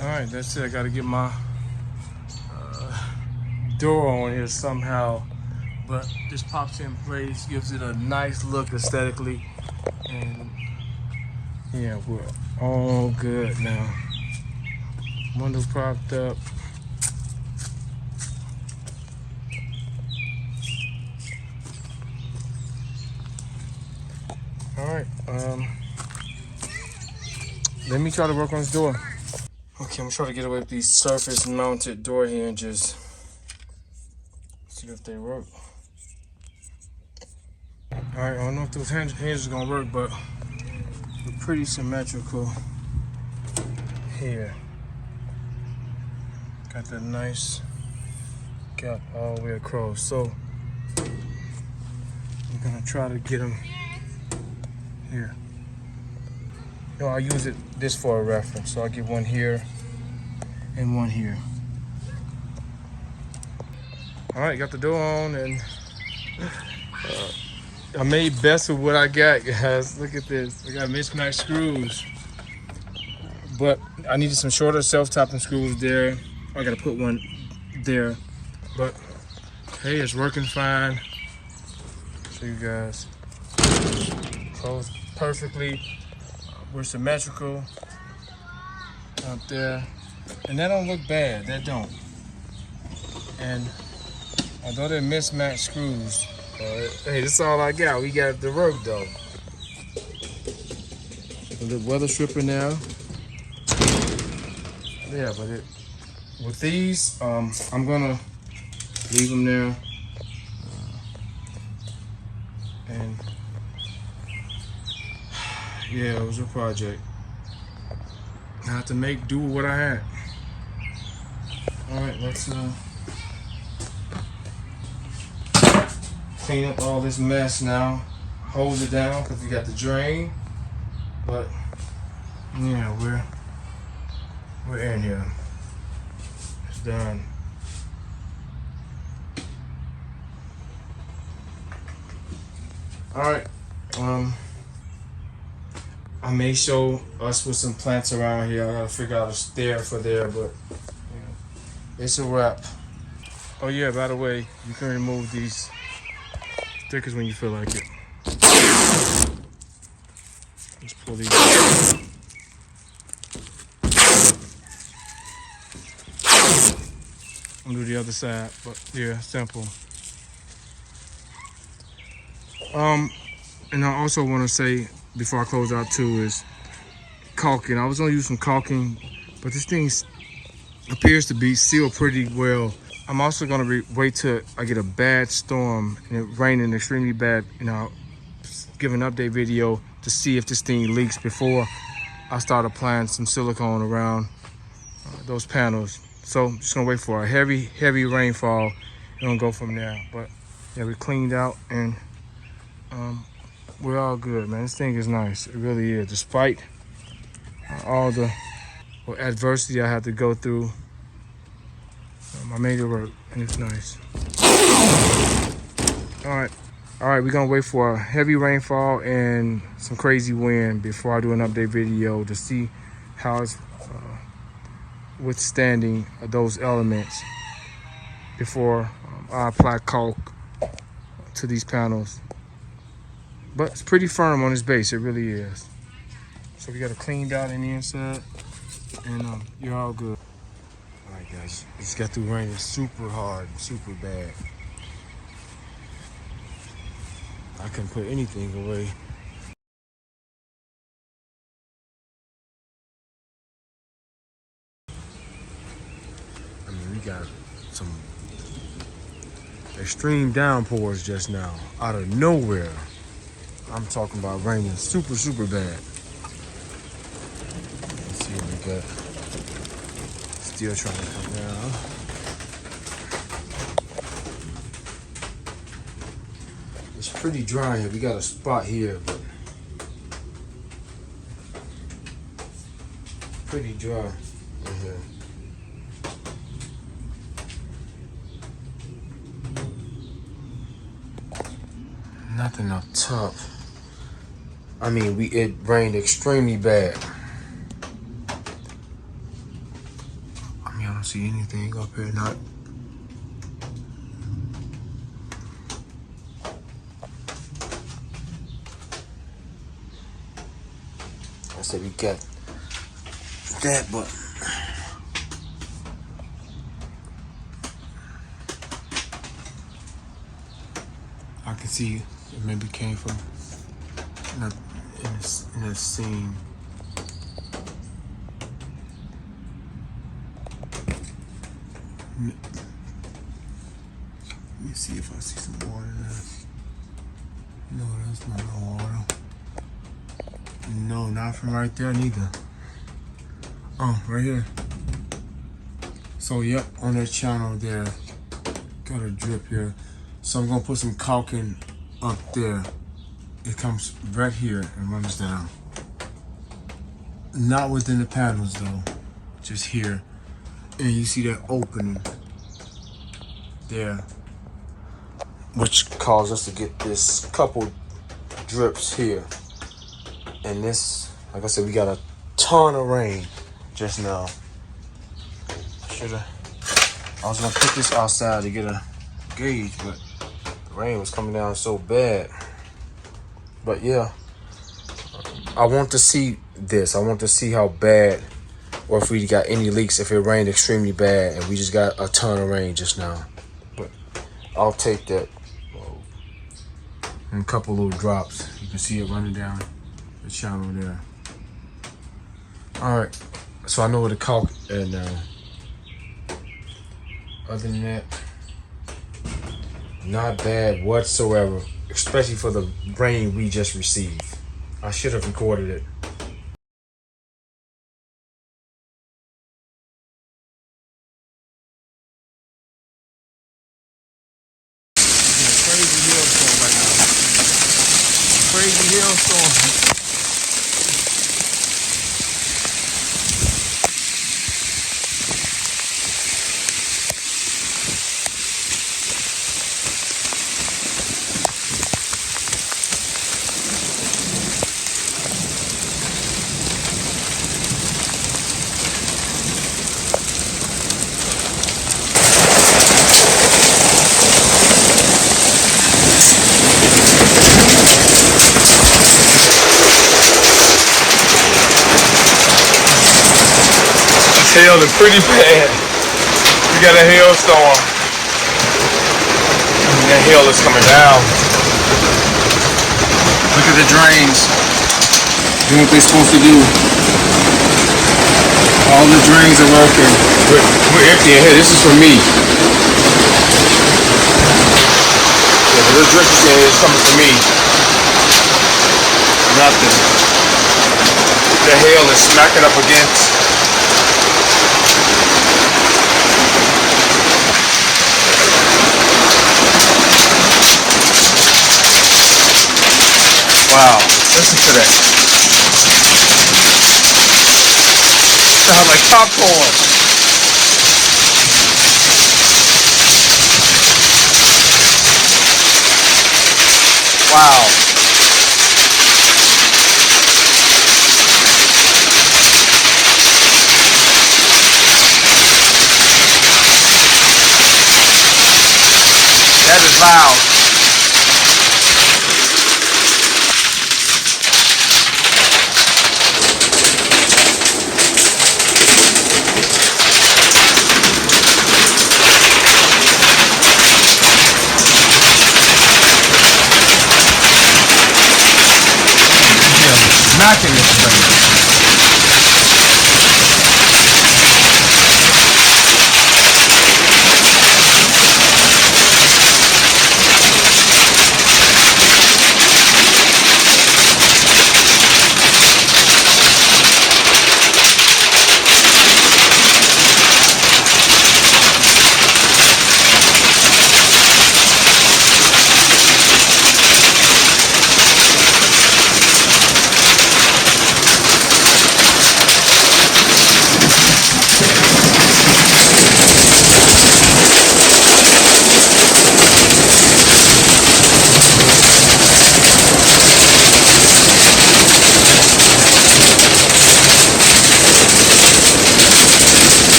All right, that's it. I gotta get my door on here somehow, but this pops in place, gives it a nice look aesthetically, and yeah, we're all good now. Window propped up. All right, let me try to work on this door. Okay, I'm trying to get away with these surface mounted door hinges. See if they work. Alright, I don't know if those hinges are gonna work, but they're pretty symmetrical here. Got that nice gap all the way across. So I'm gonna try to get them here. No, I'll use this for a reference. So I'll get one here and one here. All right, got the door on, and I made best with what I got, guys. Look at this. I got mismatched screws, but I needed some shorter self-tapping screws there. I gotta put one there, but hey, it's working fine. Show you guys. Close perfectly. We're symmetrical up there, and that don't look bad. That don't. And although they're mismatched screws, hey, this is all I got. We got the work though. A little weather stripper now. Yeah, but with these, I'm gonna leave them there, and yeah, it was a project. I have to make do with what I had. All right, let's clean up all this mess now. Hose it down because we got the drain, but yeah, we're in here. It's done. All right. I may show us with some plants around here. I gotta figure out a stair for there, but yeah, it's a wrap. Oh yeah, by the way, you can remove these stickers when you feel like it. Let's pull these. I'm gonna do the other side, but yeah, simple. And I also want to say before I close out too is caulking. I was gonna use some caulking, but this thing appears to be sealed pretty well. I'm also gonna wait till I get a bad storm and it raining extremely bad, and I'll give an update video to see if this thing leaks before I start applying some silicone around those panels. So I'm just gonna wait for a heavy rainfall and gonna go from there. But yeah, we cleaned out and we're all good, man. This thing is nice. It really is. Despite all the adversity I had to go through, I made it work, and it's nice. All right, we're gonna wait for a heavy rainfall and some crazy wind before I do an update video to see how it's withstanding those elements before I apply caulk to these panels. But it's pretty firm on its base, it really is. So we got it cleaned out in the inside, and you're all good. All right, guys, it just got through raining super hard, super bad. I couldn't put anything away. I mean, we got some extreme downpours just now, out of nowhere. I'm talking about raining super bad. Let's see what we got. Still trying to come down. It's pretty dry here. We got a spot here, but pretty dry in here. Nothing up top. I mean, it rained extremely bad. I mean, I don't see anything up here. Not. I said we got that, but I can see it maybe came from in a scene. Let me see if I see some water there. No, that's not no water. No, not from right there neither. Oh, right here. So, yep, on that channel there. Got a drip here. So I'm gonna put some caulking up there. It comes right here and runs down. Not within the panels though, just here. And you see that opening there, which caused us to get this couple drips here. And this, like I said, we got a ton of rain just now. I was gonna put this outside to get a gauge, but the rain was coming down so bad. But yeah, I want to see this. I want to see how bad, or if we got any leaks, if it rained extremely bad and we just got a ton of rain just now. But I'll take that. And a couple little drops. You can see it running down the channel there. All right, so I know where the caulk is now. Other than that, not bad whatsoever, especially for the rain we just received. I should have recorded it. Crazy hailstorm right now. Crazy hailstorm. Hail is pretty bad. We got a hailstorm. And that hail is coming down. Look at the drains. Doing what they're supposed to do. All the drains are working. We're empty in here. This is for me. Yeah, but this drip you see is coming for me. Nothing. The hail is smacking up against. Wow, listen to that. Sounds like popcorn. Wow. That is loud. Smacking this thing.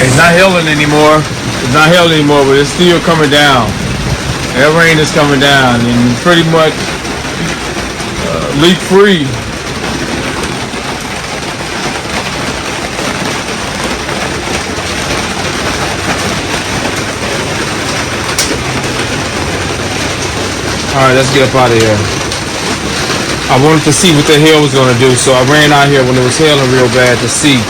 Alright, it's not hailing anymore. It's not hailing anymore, but it's still coming down. That rain is coming down and pretty much leak free. Alright, let's get up out of here. I wanted to see what the hail was going to do, so I ran out here when it was hailing real bad to see.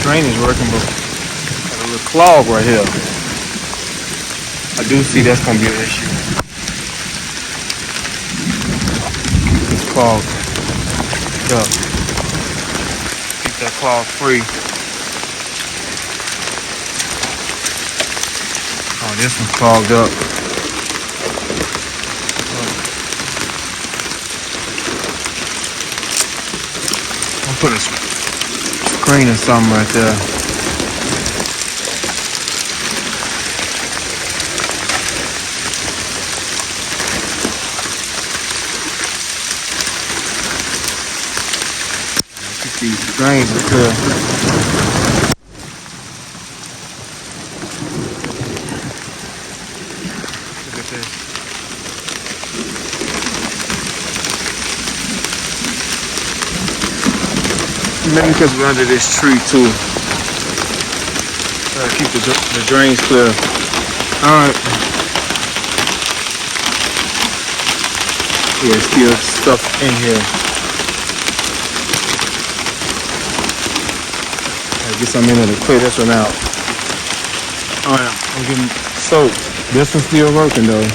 Drain is working, but got a little clog right here. I do see that's gonna be an issue. It's clogged up. Keep that clog free. Oh, this one's clogged up. I'll put a screen or something right there. These drains are clear. Look at this. Maybe because we're under this tree too. Gotta keep the drains clear. Alright. Yeah, still stuff in here. Get some in there to clear this one out. Alright, I'm getting soaked. This one's still working though.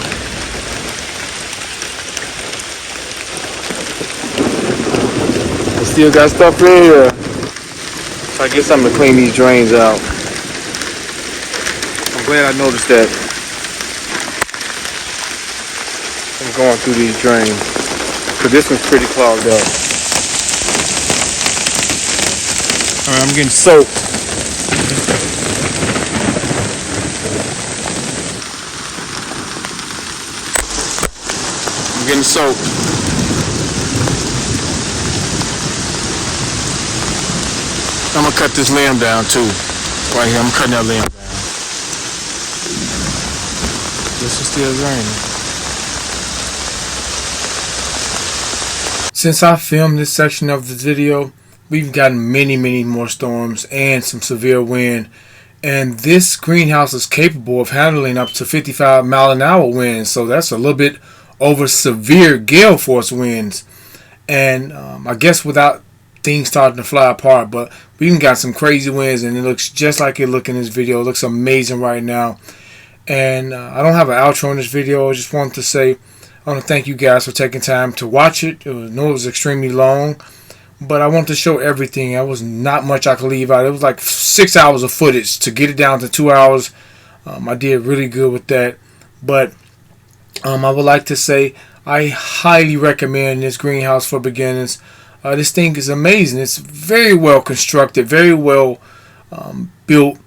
I still got stuff in here. So I get something to clean these drains out. I'm glad I noticed that. I'm going through these drains. Cause this one's pretty clogged up. Alright, I'm getting soaked. I'm getting soaked. I'm gonna cut this limb down too. Right here, I'm cutting that limb down. This is still raining. Since I filmed this section of the video, we've gotten many more storms and some severe wind, and this greenhouse is capable of handling up to 55-mile-an-hour winds, so that's a little bit over severe gale force winds. And I guess without things starting to fly apart, but we even got some crazy winds, and it looks just like it looked in this video. It looks amazing right now. And I don't have an outro in this video. I just wanted to say I want to thank you guys for taking time to watch it. I know it was extremely long, but I want to show everything. There was not much I could leave out. It was like 6 hours of footage to get it down to 2 hours. I did really good with that. But I would like to say I highly recommend this greenhouse for beginners. This thing is amazing. It's very well constructed, very well built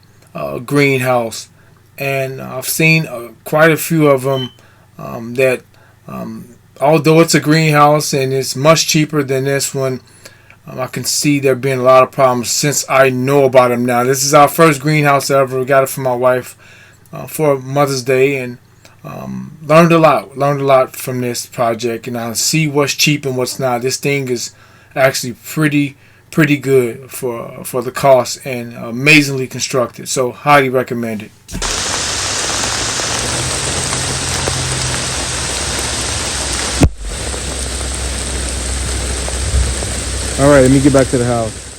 greenhouse. And I've seen quite a few of them that although it's a greenhouse and it's much cheaper than this one, I can see there being a lot of problems since I know about them now. This is our first greenhouse ever. We got it from my wife for Mother's Day, and learned a lot from this project, and I see what's cheap and what's not. This thing is actually pretty good for the cost, and amazingly constructed, so highly recommend it. All right, let me get back to the house.